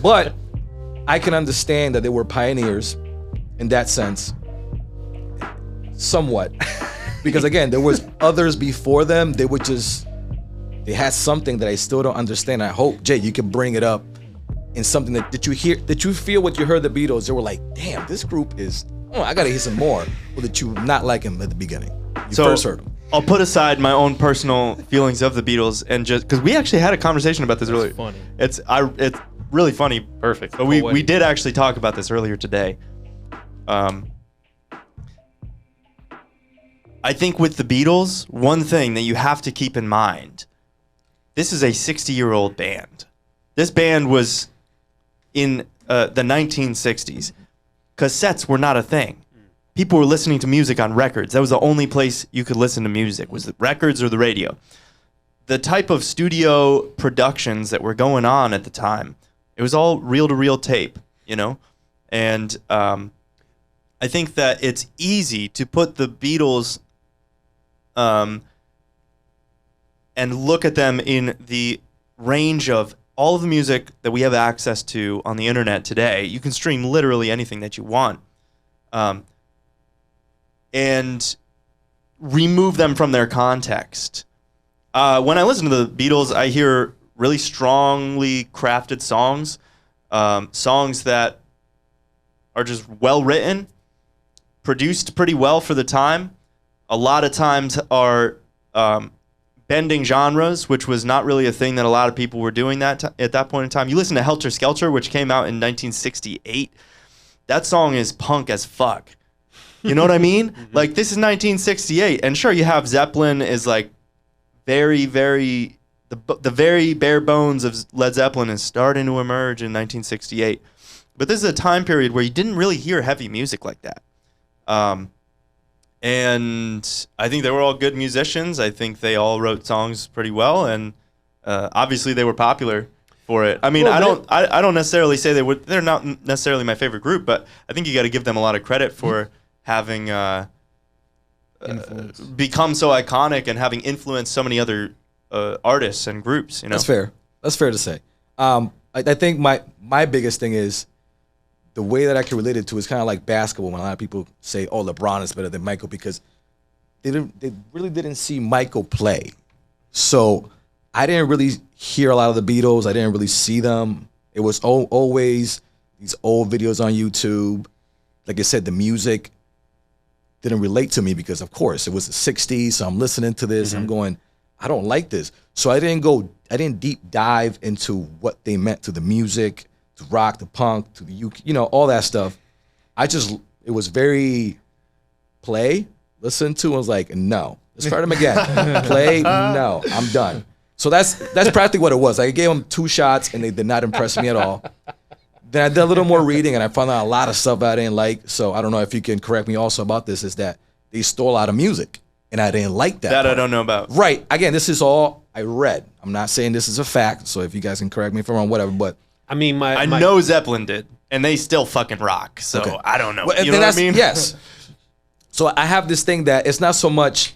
D: but I can understand that they were pioneers in that sense. Somewhat. Because again, there was others before them. They had something that I still don't understand. I hope, Jay, you can bring it up in something that you feel what you heard the Beatles, they were like, damn, this group is, I gotta hear some more. Or that you not like him at the beginning. You first heard him.
B: I'll put aside my own personal feelings of the Beatles and just because we actually had a conversation about this earlier.
C: Funny.
B: It's really funny.
A: Perfect.
B: But we did actually talk about this earlier today. I think with the Beatles, one thing that you have to keep in mind, this is a 60-year-old band. This band was in the 1960s. Cassettes were not a thing. People were listening to music on records. That was the only place you could listen to music, was the records or the radio. The type of studio productions that were going on at the time, it was all reel-to-reel tape, you know? And I think that it's easy to put the Beatles and look at them in the range of all of the music that we have access to on the internet today. You can stream literally anything that you want. and remove them from their context. When I listen to the Beatles, I hear really strongly crafted songs, songs that are just well written, produced pretty well for the time. A lot of times are bending genres, which was not really a thing that a lot of people were doing at that point in time. You listen to Helter Skelter, which came out in 1968. That song is punk as fuck. You know what I mean? Like, this is 1968, and sure, you have Zeppelin is like very, very, the very bare bones of Led Zeppelin is starting to emerge in 1968. But this is a time period where you didn't really hear heavy music like that. And I think they were all good musicians. I think they all wrote songs pretty well, and obviously they were popular for it. I mean, well, I don't necessarily say they're not necessarily my favorite group, but I think you got to give them a lot of credit for having become so iconic and having influenced so many other artists and groups. You know,
D: that's fair. That's fair to say. I think my biggest thing is the way that I can relate it to is kind of like basketball when a lot of people say, "Oh, LeBron is better than Michael," because they really didn't see Michael play. So I didn't really hear a lot of the Beatles. I didn't really see them. It was always these old videos on YouTube. Like I said, the music didn't relate to me because, of course, it was the 60s. So I'm listening to this. I'm going, I don't like this. So I didn't deep dive into what they meant to the music, to rock, to punk, to the UK, all that stuff. It was very play, listen to, and was like, no. Let's start them again. Play, no, I'm done. So that's practically what it was. I gave them 2 shots and they did not impress me at all. Then I did a little more reading and I found out a lot of stuff I didn't like. So I don't know if you can correct me also about this, is that they stole a lot of music and I didn't like that.
B: That part I don't know about.
D: Right. Again, this is all I read. I'm not saying this is a fact. So if you guys can correct me if I'm wrong, whatever. But
A: I mean, I
B: know Zeppelin did, and they still fucking rock. So okay. I don't know. Well, you know what I mean?
D: Yes. So I have this thing that it's not so much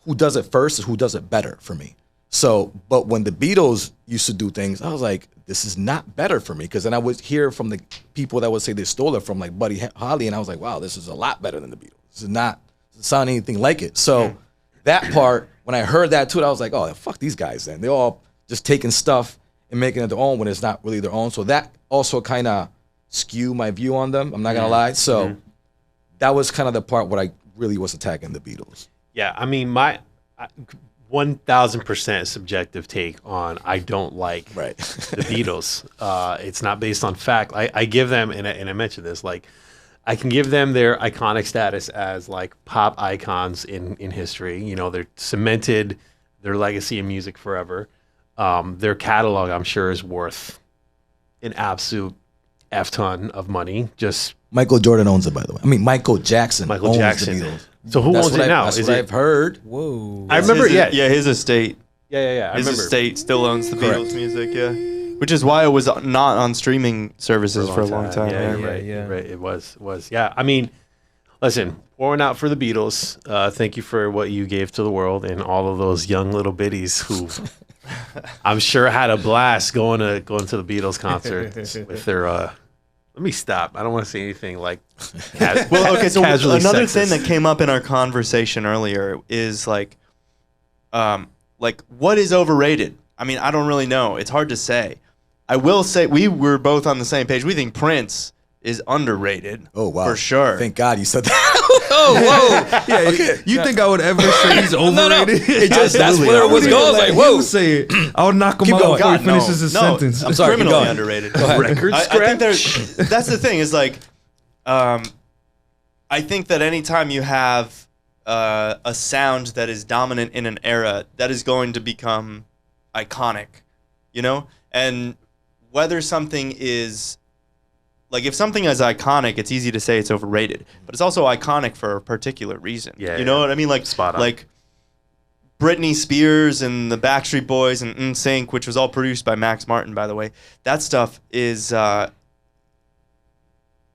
D: who does it first, it's who does it better for me. So, but when the Beatles used to do things, I was like, this is not better for me. Because then I would hear from the people that would say they stole it from, like Buddy Holly, and I was like, wow, this is a lot better than the Beatles. This is not sound anything like it. So that part, when I heard that too, I was like, oh, fuck these guys then. They're all just taking stuff and making it their own when it's not really their own. So that also kind of skewed my view on them. I'm not going to lie. So that was kind of the part where I really was attacking the Beatles.
A: Yeah, I mean, my 1,000% subjective take on I don't like the Beatles. It's not based on fact. I give them, and I mentioned this, like, I can give them their iconic status as like pop icons in history. They're cemented their legacy in music forever. Their catalog, I'm sure, is worth an absolute F-ton of money. Just
D: Michael Jordan owns it, by the way. I mean, Michael Jackson owns the Beatles.
A: So who owns it now?
D: That's what I've heard.
C: Whoa.
A: I remember,
B: his estate.
A: Yeah.
B: His estate still owns the Beatles music, which is why it was not on streaming services for a long time.
A: Yeah. Right. It was. Yeah. I mean, listen, pouring out for the Beatles. Thank you for what you gave to the world and all of those young little biddies who I'm sure had a blast going to the Beatles concert with their. Let me stop. I don't want to say anything like.
B: Well, okay. So another thing that came up in our conversation earlier is like what is overrated? I mean, I don't really know. It's hard to say. I will say we were both on the same page. We think Prince is underrated.
D: Oh wow,
B: for sure.
D: Thank God you said that.
C: Oh whoa, yeah. Okay. You think I would ever say he's overrated?
D: No. It just that's where it was going. Like whoa,
C: say it. I would knock him out before he finishes his sentence.
B: I'm sorry, criminally underrated.
D: Go ahead.
A: Record scratch.
B: I think that's the thing. Is like, I think that anytime you have a sound that is dominant in an era, that is going to become iconic, and whether something is like, if something is iconic, it's easy to say it's overrated, but it's also iconic for a particular reason. You know what I mean? Like,
A: spot on.
B: Like Britney Spears and the Backstreet Boys and NSYNC, which was all produced by Max Martin, by the way. That stuff is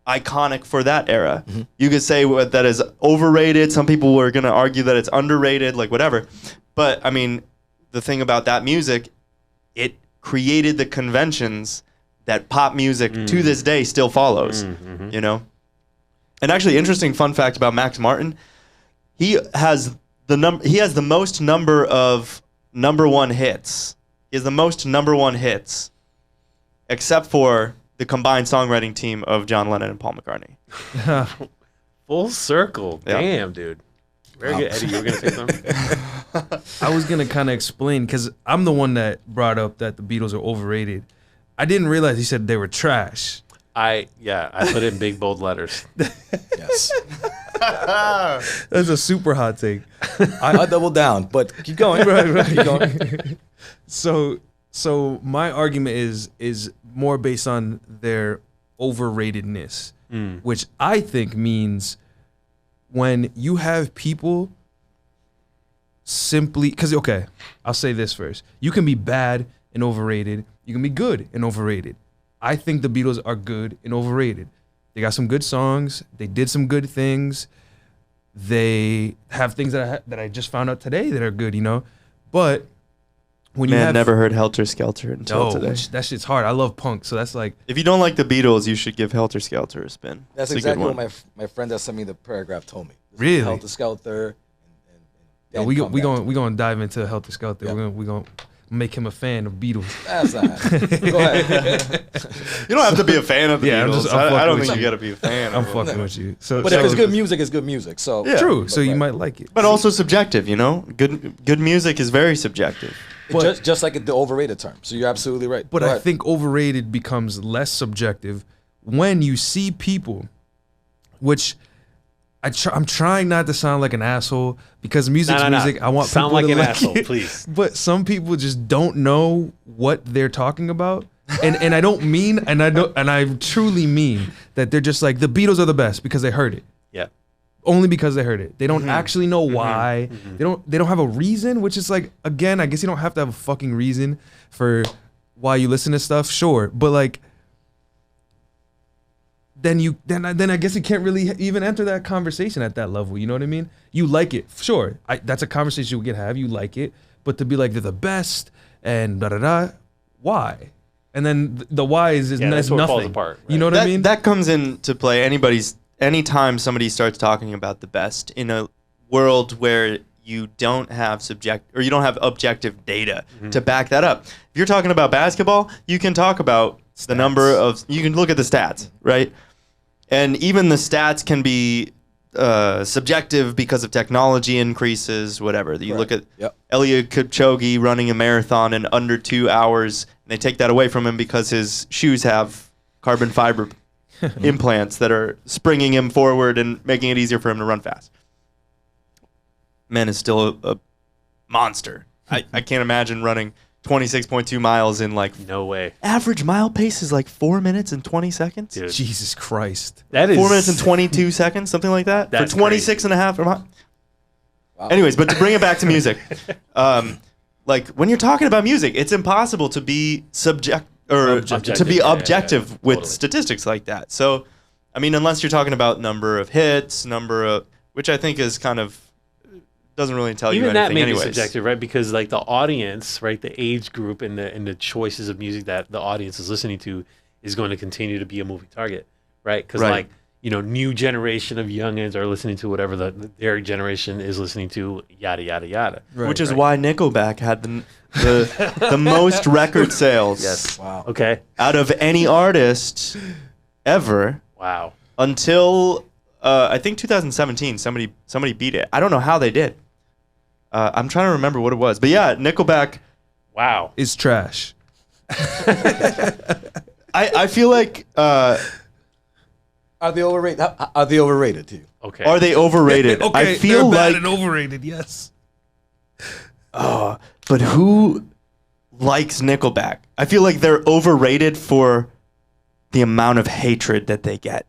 B: iconic for that era. You could say that is overrated. Some people were going to argue that it's underrated, like whatever. But I mean, the thing about that music, it created the conventions that pop music to this day still follows, And actually, interesting fun fact about Max Martin, he has the most number of number one hits. He has the most number one hits, except for the combined songwriting team of John Lennon and Paul McCartney.
A: Full circle.
B: Yeah.
A: Damn, dude. Very good. Eddie, you were going to say something?
C: I was going to kind of explain, because I'm the one that brought up that the Beatles are overrated. I didn't realize he said they were trash.
A: I put it in big, bold letters.
D: Yes.
C: That's a super hot take.
D: I doubled down, but keep going.
C: Right.
D: Keep going.
C: So my argument is more based on their overratedness, which I think means when you have people simply, because, okay, I'll say this first. You can be bad and overrated. You can be good and overrated. I think the Beatles are good and overrated. They got some good songs. They did some good things. They have things that I just found out today that are good, you know? But when you have...
B: never heard Helter Skelter until today.
C: That shit's hard. I love punk, so that's like...
B: If you don't like the Beatles, you should give Helter Skelter a spin.
D: That's
B: it's
D: exactly what my friend that sent me the paragraph told me.
C: Really?
D: Helter Skelter.
C: Yeah, we gonna dive into Helter Skelter.
D: Yeah.
C: We gonna make him a fan of Beatles.
D: That's not. Go ahead.
B: You don't have to be a fan of the Beatles. I don't think you got to be a fan.
C: I'm fucking with you.
D: But if it's good music, it's good music. So
B: Yeah.
C: True. So you might like it.
B: But also subjective, you know? Good music is very subjective.
D: Just like the overrated term. So you're absolutely right.
C: But
D: Go
C: I
D: ahead.
C: think overrated becomes less subjective when you see people, which I'm trying not to sound like an asshole, because music's music. I want
A: sound
C: people
A: like
C: to
A: an
C: like
A: asshole,
C: it.
A: please.
C: But some people just don't know what they're talking about, and I don't mean, and I truly mean that they're just like, the Beatles are the best because they heard it.
A: Yeah.
C: Only because they heard it. They don't actually know why. They don't have a reason, which is like, again, I guess you don't have to have a fucking reason for why you listen to stuff, sure. But like, then I guess you can't really even enter that conversation at that level. You know what I mean? You like it, sure. That's a conversation we can have. You like it, but to be like, they're the best and da da da, why? And then the why is
A: that's where it
C: nothing.
A: falls apart, right?
C: You know what I mean?
B: That comes into play. Anytime somebody starts talking about the best in a world where you don't have objective data to back that up. If you're talking about basketball, you can talk about the number of, you can look at the stats, right? And even the stats can be subjective because of technology increases, whatever. You look at Eliud Kipchoge running a marathon in under 2 hours, and they take that away from him because his shoes have carbon fiber implants that are springing him forward and making it easier for him to run fast. Man is still a monster. I can't imagine running 26.2 miles in like...
A: No way.
B: Average mile pace is like 4 minutes and 20 seconds.
A: Dude.
C: Jesus Christ.
A: That is
B: 4 minutes and 22 seconds, something like that.
A: That's
B: for 26 and a half.
D: Wow.
B: Anyways, but to bring it back to music, like when you're talking about music, it's impossible to be objective with
A: Totally.
B: statistics like that. So, I mean, unless you're talking about number of hits, which I think is kind of doesn't really tell you
A: Even
B: anything
A: that may
B: anyways.
A: be subjective, right? Because like the audience, right, the age group and the choices of music that the audience is listening to is going to continue to be a moving target, right? Because like, you know, new generation of youngins are listening to whatever their generation is listening to, yada yada yada.
C: Right,
B: which is why Nickelback had the most record sales.
A: Yes.
D: Wow.
A: Okay.
B: Out of any artist ever.
A: Wow.
B: Until I think 2017, somebody beat it. I don't know how they did. I'm trying to remember what it was, but yeah, Nickelback.
A: Wow.
C: It's trash.
B: I feel like
D: Are they overrated? Are they overrated to you?
A: Okay.
B: are they overrated?
C: Okay,
B: I feel
C: they're bad
B: like
C: and overrated, yes.
B: but who likes Nickelback? I feel like they're overrated for the amount of hatred that they get.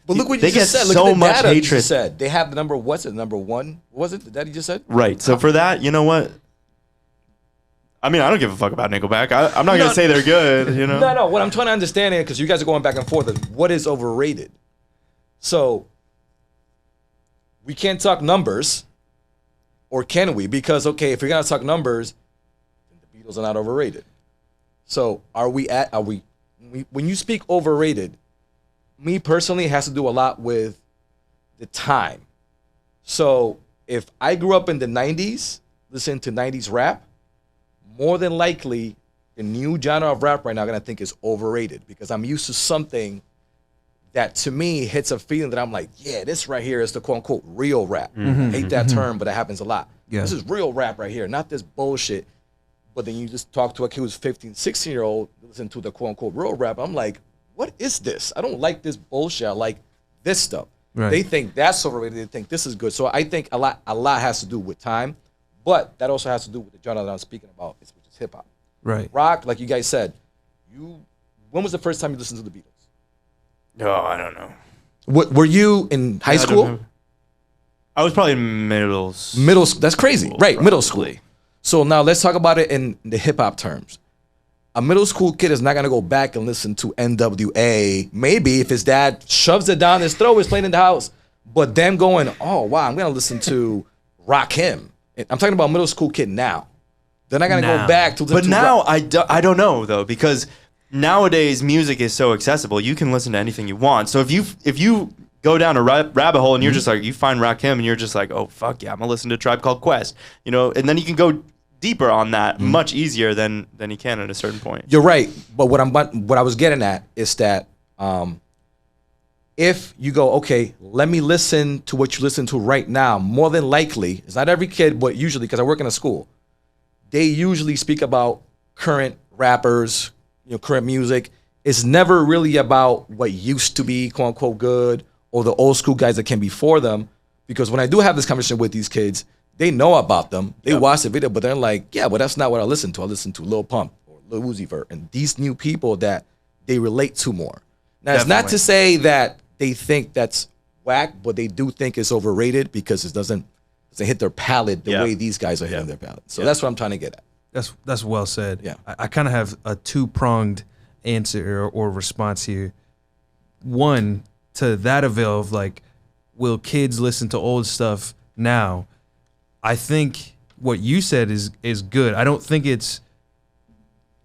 D: But look what
B: They
D: you just
B: get
D: said. Look
B: so
D: at the
B: much
D: data you
B: hatred.
D: just said. They have the number. What's it? Number one? What was it that he just said?
B: Right. So for that, you know what? I mean, I don't give a fuck about Nickelback. I'm not going to say they're good, you know?
D: No. What I'm trying to understand here, because you guys are going back and forth, is what is overrated? So we can't talk numbers, or can we? Because, okay, if you're going to talk numbers, then the Beatles are not overrated. So when you speak overrated, me personally, it has to do a lot with the time. So if I grew up in the 90s, listening to 90s rap, more than likely the new genre of rap right now I'm gonna think is overrated because I'm used to something that to me hits a feeling that I'm like, yeah, this right here is the quote unquote real rap. I hate that term, but it happens a lot.
C: Yeah.
D: This is real rap right here, not this bullshit. But then you just talk to a kid who's 15, 16-year-old, listen to the quote unquote real rap. I'm like, what is this? I don't like this bullshit. I like this stuff.
C: Right.
D: They think that's overrated. They think this is good. So I think a lot has to do with time, but that also has to do with the genre that I'm speaking about, which is hip hop.
C: Right.
D: Rock, like you guys said, when was the first time you listened to the Beatles?
B: No, I don't know.
D: What were you in high school?
B: I was probably in middle school.
D: Middle school. That's crazy, right?
B: Probably.
D: Middle school. So now let's talk about it in the hip hop terms. A middle school kid is not gonna go back and listen to NWA. Maybe if his dad shoves it down his throat, is playing in the house. But them going, oh wow, I'm gonna listen to Rakim. I'm talking about middle school kid now. They're not gonna go back to.
B: But now I don't know though, because nowadays music is so accessible. You can listen to anything you want. So if you go down a rabbit hole and you're just like, you find Rakim and you're just like, oh fuck yeah, I'm gonna listen to Tribe Called Quest, and then you can go deeper on that much easier than you can at a certain point.
D: You're right, but what I was getting at is that if you go, okay, let me listen to what you listen to right now, more than likely, it's not every kid, but usually, because I work in a school, they usually speak about current rappers, current music. It's never really about what used to be quote unquote good or the old school guys that came before them. Because when I do have this conversation with these kids, they know about them. They watch the video, but they're like, yeah, but that's not what I listen to. I listen to Lil Pump or Lil Uzi Vert and these new people that they relate to more. Now, it's not to say that they think that's whack, but they do think it's overrated because it doesn't hit their palate the way these guys are hitting their palate. So that's what I'm trying to get at.
C: That's well said.
D: Yeah.
C: I kind of have a two-pronged answer or response here. One, to that avail of like, will kids listen to old stuff now? I think what you said is good. I don't think I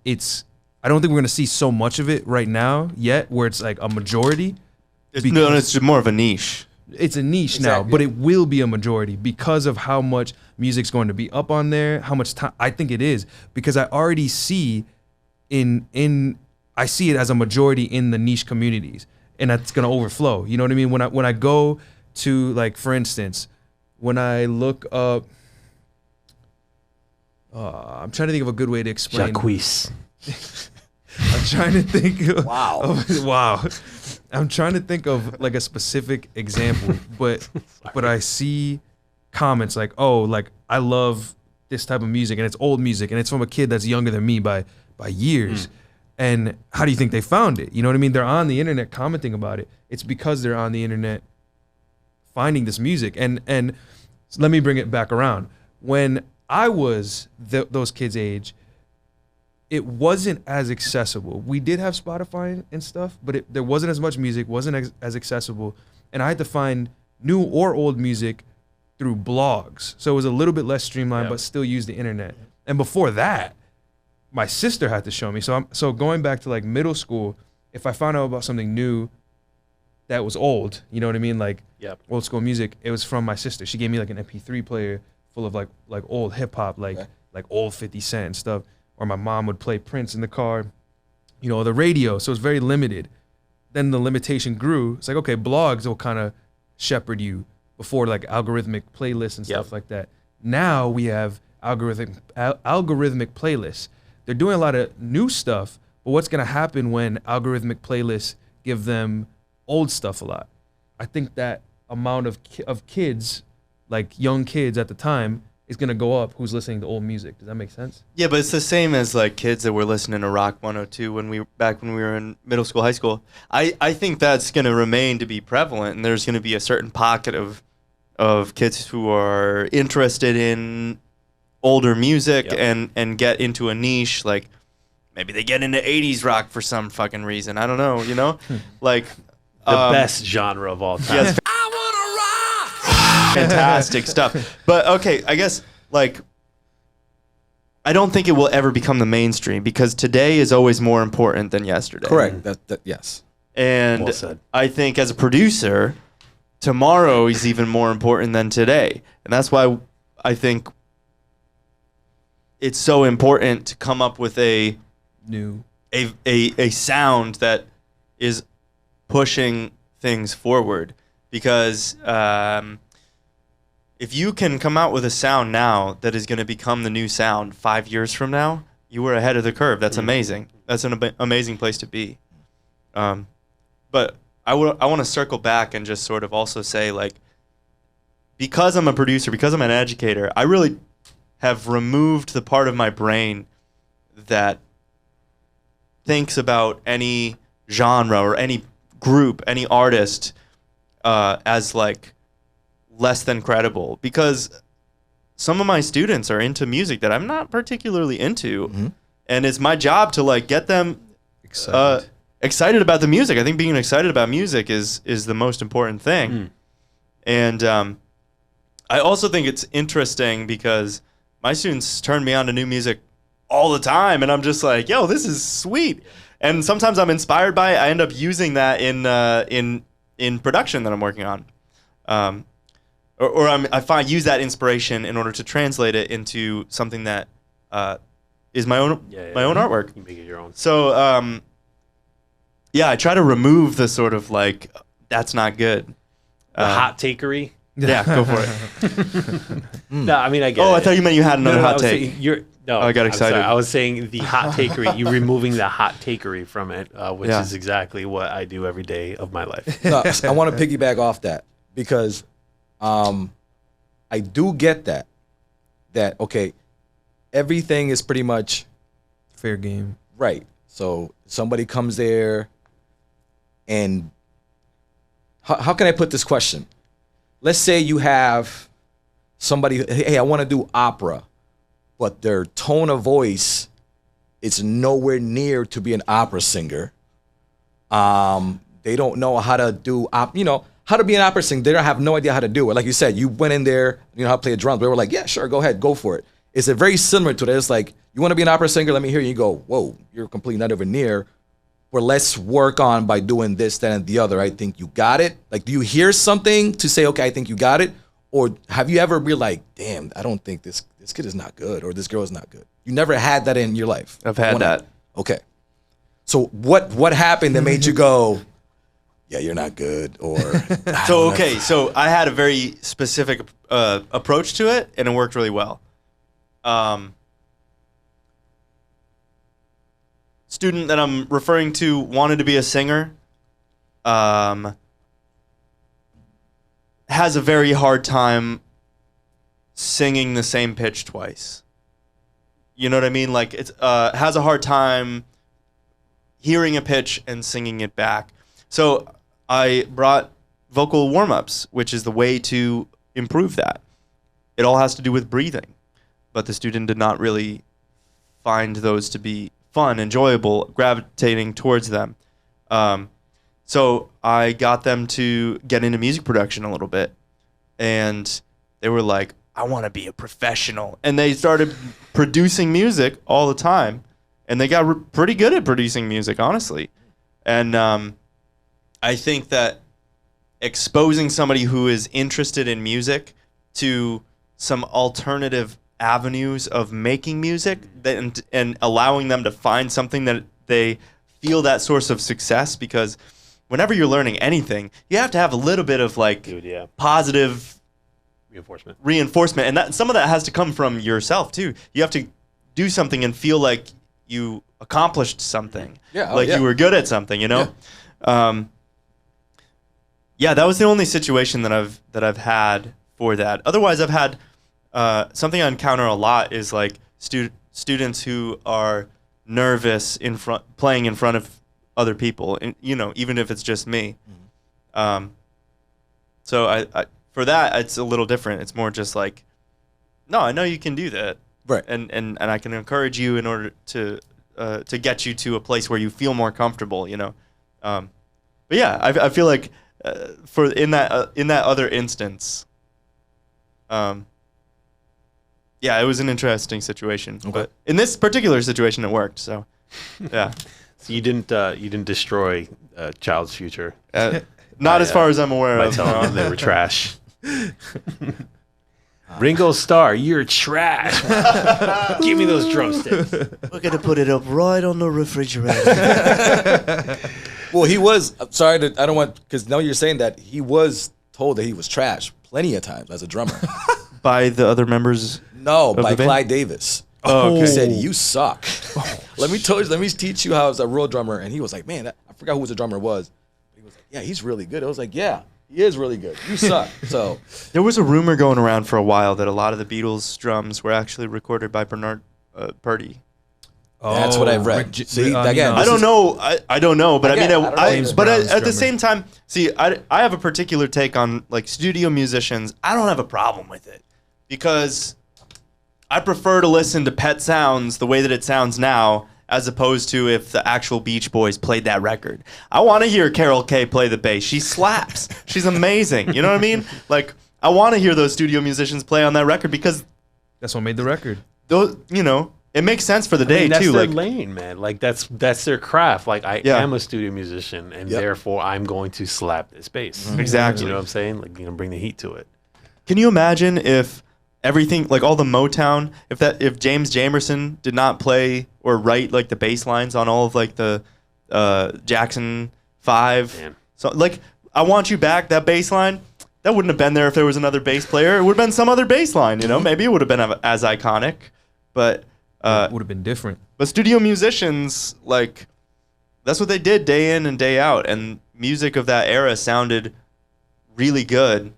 C: don't think we're gonna see so much of it right now yet, where it's like a majority.
B: It's more of a niche.
C: It's a niche now, but it will be a majority because of how much music's going to be up on there, how much time. I think it is because I already see I see it as a majority in the niche communities, and that's gonna overflow. You know what I mean? When I go to, like, for instance, when I look up, I'm trying to think of a good way to explain.
A: Jacquees.
C: I'm trying to think.
D: Wow.
C: Wow. I'm trying to think of like a specific example, but I see comments like, oh, like I love this type of music and it's old music and it's from a kid that's younger than me by years. And how do you think they found it? You know what I mean? They're on the internet commenting about it. It's because they're on the internet finding this music. And let me bring it back around. When I was those kids' age, it wasn't as accessible. We did have Spotify and stuff, but there wasn't as much music, wasn't as accessible. And I had to find new or old music through blogs. So it was a little bit less streamlined, but still used the internet. And before that, my sister had to show me. So going back to like middle school, if I found out about something new that was old, you know what I mean? Like old school music, it was from my sister. She gave me like an MP3 player full of like old hip hop, like old 50 Cent and stuff. Or my mom would play Prince in the car, the radio. So it's very limited. Then the limitation grew. It's like, okay, blogs will kind of shepherd you before like algorithmic playlists and stuff like that. Now we have algorithmic playlists. They're doing a lot of new stuff, but what's going to happen when algorithmic playlists give them old stuff a lot? I think that amount of kids, like young kids at the time, is going to go up who's listening to old music. Does that make sense?
B: Yeah, but it's the same as like kids that were listening to Rock 102 when we were in middle school, high school. I think that's going to remain to be prevalent, and there's going to be a certain pocket of kids who are interested in older music and get into a niche. Like maybe they get into 80s rock for some fucking reason. I don't know, like
A: the best genre of all time.
B: Yes, fantastic stuff. But okay, I guess like I don't think it will ever become the mainstream because today is always more important than yesterday.
D: Correct. Yes.
B: And
A: Well said.
B: I think as a producer, tomorrow is even more important than today. And that's why I think it's so important to come up with a sound that is pushing things forward. Because if you can come out with a sound now that is going to become the new sound 5 years from now, you were ahead of the curve. That's amazing. That's an amazing place to be. But I want to circle back and just sort of also say, like, because I'm a producer, because I'm an educator, I really have removed the part of my brain that thinks about any genre or any group, any artist as like less than credible, because some of my students are into music that I'm not particularly into, and it's my job to like get them excited about the music. I think being excited about music is the most important thing. And I also think it's interesting because my students turn me on to new music all the time, and I'm just like, yo, this is sweet. And sometimes I'm inspired by it. I end up using that in production that I'm working on. I use that inspiration in order to translate it into something that is my own artwork.
A: You make it your own.
B: So I try to remove the sort of like, that's not good.
A: The hot takery.
B: Yeah, go for it.
A: No, I mean, I get it.
B: Oh, I thought you meant you had another hot take.
A: I
B: got excited.
A: I was saying the hot takery. You removing the hot takery from it, which is exactly what I do every day of my life.
D: No, I want to piggyback off that because I do get that okay, everything is pretty much
C: fair game,
D: right? So somebody comes there, and how can I put this question? Let's say you have somebody, hey, I want to do opera, but their tone of voice is nowhere near to be an opera singer. They don't know how to do, how to be an opera singer. They don't have no idea how to do it. Like you said, you went in there, you know how to play a drum. They were like, yeah, sure, go ahead, go for it. It's very similar to that. It's like, you want to be an opera singer? Let me hear you. You go, whoa, you're completely not over near. Or let's work on by doing this, that, and the other. I think you got it. Like, do you hear something to say, okay, I think you got it? Or have you ever been like, damn, I don't think this kid is not good, or this girl is not good? You never had that in your life?
B: I've had that.
D: Okay. So what happened that made you go, yeah, you're not good, or...
B: So I had a very specific approach to it, and it worked really well. Student that I'm referring to wanted to be a singer, has a very hard time singing the same pitch twice. You know what I mean? Like, it's has a hard time hearing a pitch and singing it back. So I brought vocal warm-ups, which is the way to improve that. It all has to do with breathing, but the student did not really find those to be fun, enjoyable, gravitating towards them. So I got them to get into music production a little bit, and they were like, I want to be a professional. And they started producing music all the time, and they got pretty good at producing music, honestly. And I think that exposing somebody who is interested in music to some alternative avenues of making music and allowing them to find something that they feel that source of success, because whenever you're learning anything, you have to have a little bit of like positive reinforcement, and that some of that has to come from yourself too. You have to do something and feel like you accomplished something, you were good at something, you know. That was the only situation that I've had for that. Otherwise, I've had something I encounter a lot is like students who are nervous playing in front of other people, and even if it's just me. So I for that, it's a little different. It's more just like, no, I know you can do that,
D: right?
B: And I can encourage you in order to get you to a place where you feel more comfortable, But yeah, I feel like for in that other instance, it was an interesting situation. Okay. But in this particular situation, it worked. So, yeah.
A: So you didn't destroy a child's future.
B: Not as far as I'm aware
A: I
B: of.
A: tell them they were trash. Ringo Starr, you're trash. Give me those drumsticks.
E: We're gonna put it up right on the refrigerator.
D: Well, he was. Sorry, I don't want, because now you're saying that he was told that he was trash plenty of times as a drummer.
B: By the other members?
D: No, by
B: the band?
D: Clyde Davis.
B: Oh, okay.
D: He said, "You suck." Let me teach you how as a real drummer. And he was like, "Man, I forgot who the drummer was." He was like, "Yeah, he's really good." I was like, "Yeah, he is really good. You suck." So
B: There was a rumor going around for a while that a lot of the Beatles' drums were actually recorded by Bernard Purdie.
D: that's what I read. See, again,
B: I don't know. I don't know, but
D: Again, I don't know.
B: but
C: Brown's
B: at the
C: drummer.
B: same time, see, I have a particular take on like studio musicians. I don't have a problem with it because I prefer to listen to Pet Sounds the way that it sounds now, as opposed to if the actual Beach Boys played that record. I want to hear Carol Kay play the bass. She slaps. She's amazing. You know what I mean? Like, I want to hear those studio musicians play on that record because
C: That's what made the record.
B: those, it makes sense for the day
A: that's
B: too.
A: their
B: Like,
A: lane, man. Like that's their craft. Like I
B: Yeah.
A: am a studio musician, and therefore I'm going to slap this bass.
B: Exactly.
A: You know what I'm saying? Like bring the heat to it.
B: can you imagine if everything, like all the Motown, if James Jamerson did not play or write like the bass lines on all of like the Jackson 5.
A: Man.
B: So like, I Want You Back, that bass line, that wouldn't have been there if there was another bass player. It would have been some other bass line, maybe it would have been as iconic, but
C: Would have been different.
B: but studio musicians, like, that's what they did day in and day out, and music of that era sounded really good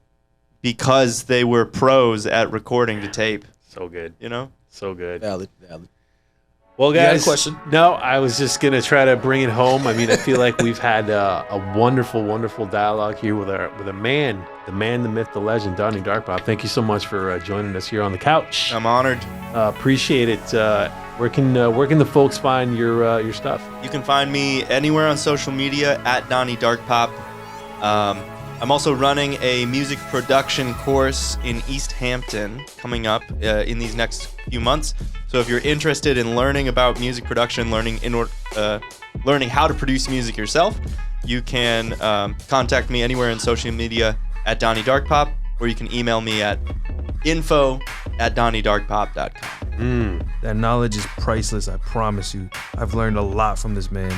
B: because they were pros at recording to tape,
A: So good.
B: you know?
A: So good.
D: valid.
A: Well,
D: You had a
A: guys,
D: question?
A: No, I was just gonna try to bring it home. I mean, I feel like we've had a wonderful, wonderful dialogue here with a man, the myth, the legend, Donny Darkpop. Thank you so much for joining us here on the couch.
B: I'm honored.
A: Appreciate it. Where can the folks find your stuff?
B: You can find me anywhere on social media at Donny Darkpop. I'm also running a music production course in East Hampton coming up in these next few months. So if you're interested in learning about music production, learning how to produce music yourself, you can contact me anywhere in social media at Donny Darkpop, or you can email me at info@donnydarkpop.com.
C: That knowledge is priceless, I promise you. I've learned a lot from this man.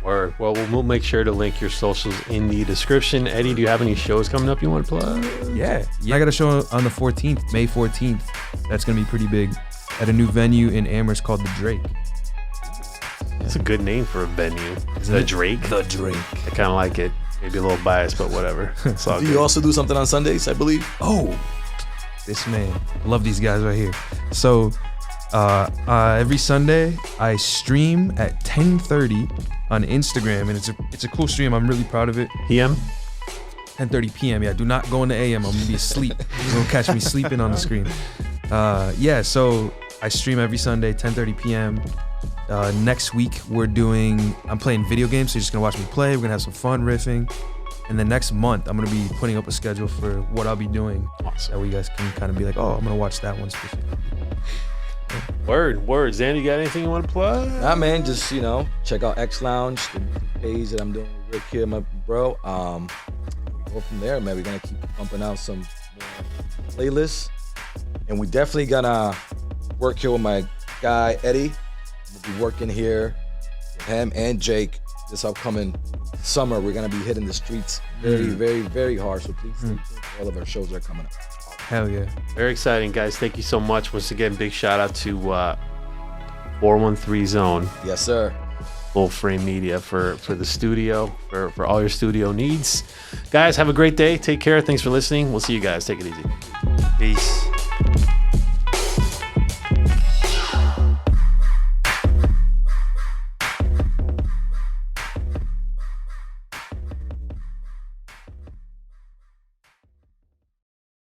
A: Word. Well, we'll make sure to link your socials in the description. Eddie, do you have any shows coming up you want to plug?
C: Yeah. I got a show on the 14th, May 14th. That's going to be pretty big at a new venue in Amherst called The Drake.
A: That's a good name for a venue.
C: Isn't
A: The
C: it?
A: Drake.
D: The Drake.
A: I kind of like it. Maybe a little biased, but whatever. It's all
D: Do
A: good.
D: you also do something on Sundays, I believe?
C: Oh, this man. Love these guys right here. So every Sunday I stream at 10:30 on Instagram, and it's a cool stream. I'm really proud of it.
A: PM?
C: 10:30 p.m. Yeah, do not go in the AM. I'm gonna be asleep. You're gonna catch me sleeping on the screen. So I stream every Sunday, 10:30 p.m. Next week I'm playing video games, so you're just gonna watch me play. We're gonna have some fun riffing. And then next month, I'm gonna be putting up a schedule for what I'll be doing.
A: Awesome.
C: That way you guys can kind of be like, oh, I'm gonna watch that one specifically.
A: Word. Zan, you got anything you want to plug?
D: Nah, man, just, check out XLOUNGE, the page that I'm doing with Rick here, my bro. We go from there, man. We're gonna keep pumping out some more playlists. And we definitely gonna work here with my guy, Eddie. We'll be working here with him and Jake this upcoming summer. We're gonna be hitting the streets very, very, very hard. So please stay tuned for all of our shows that are coming up.
C: Hell yeah.
A: Very exciting, guys. Thank you so much. Once again, big shout out to 413 Zone,
D: Yes, sir.
A: Full Frame Media for the studio, for all your studio needs. Guys, have a great day. Take care. Thanks for listening. We'll see you guys. Take it easy.
B: Peace.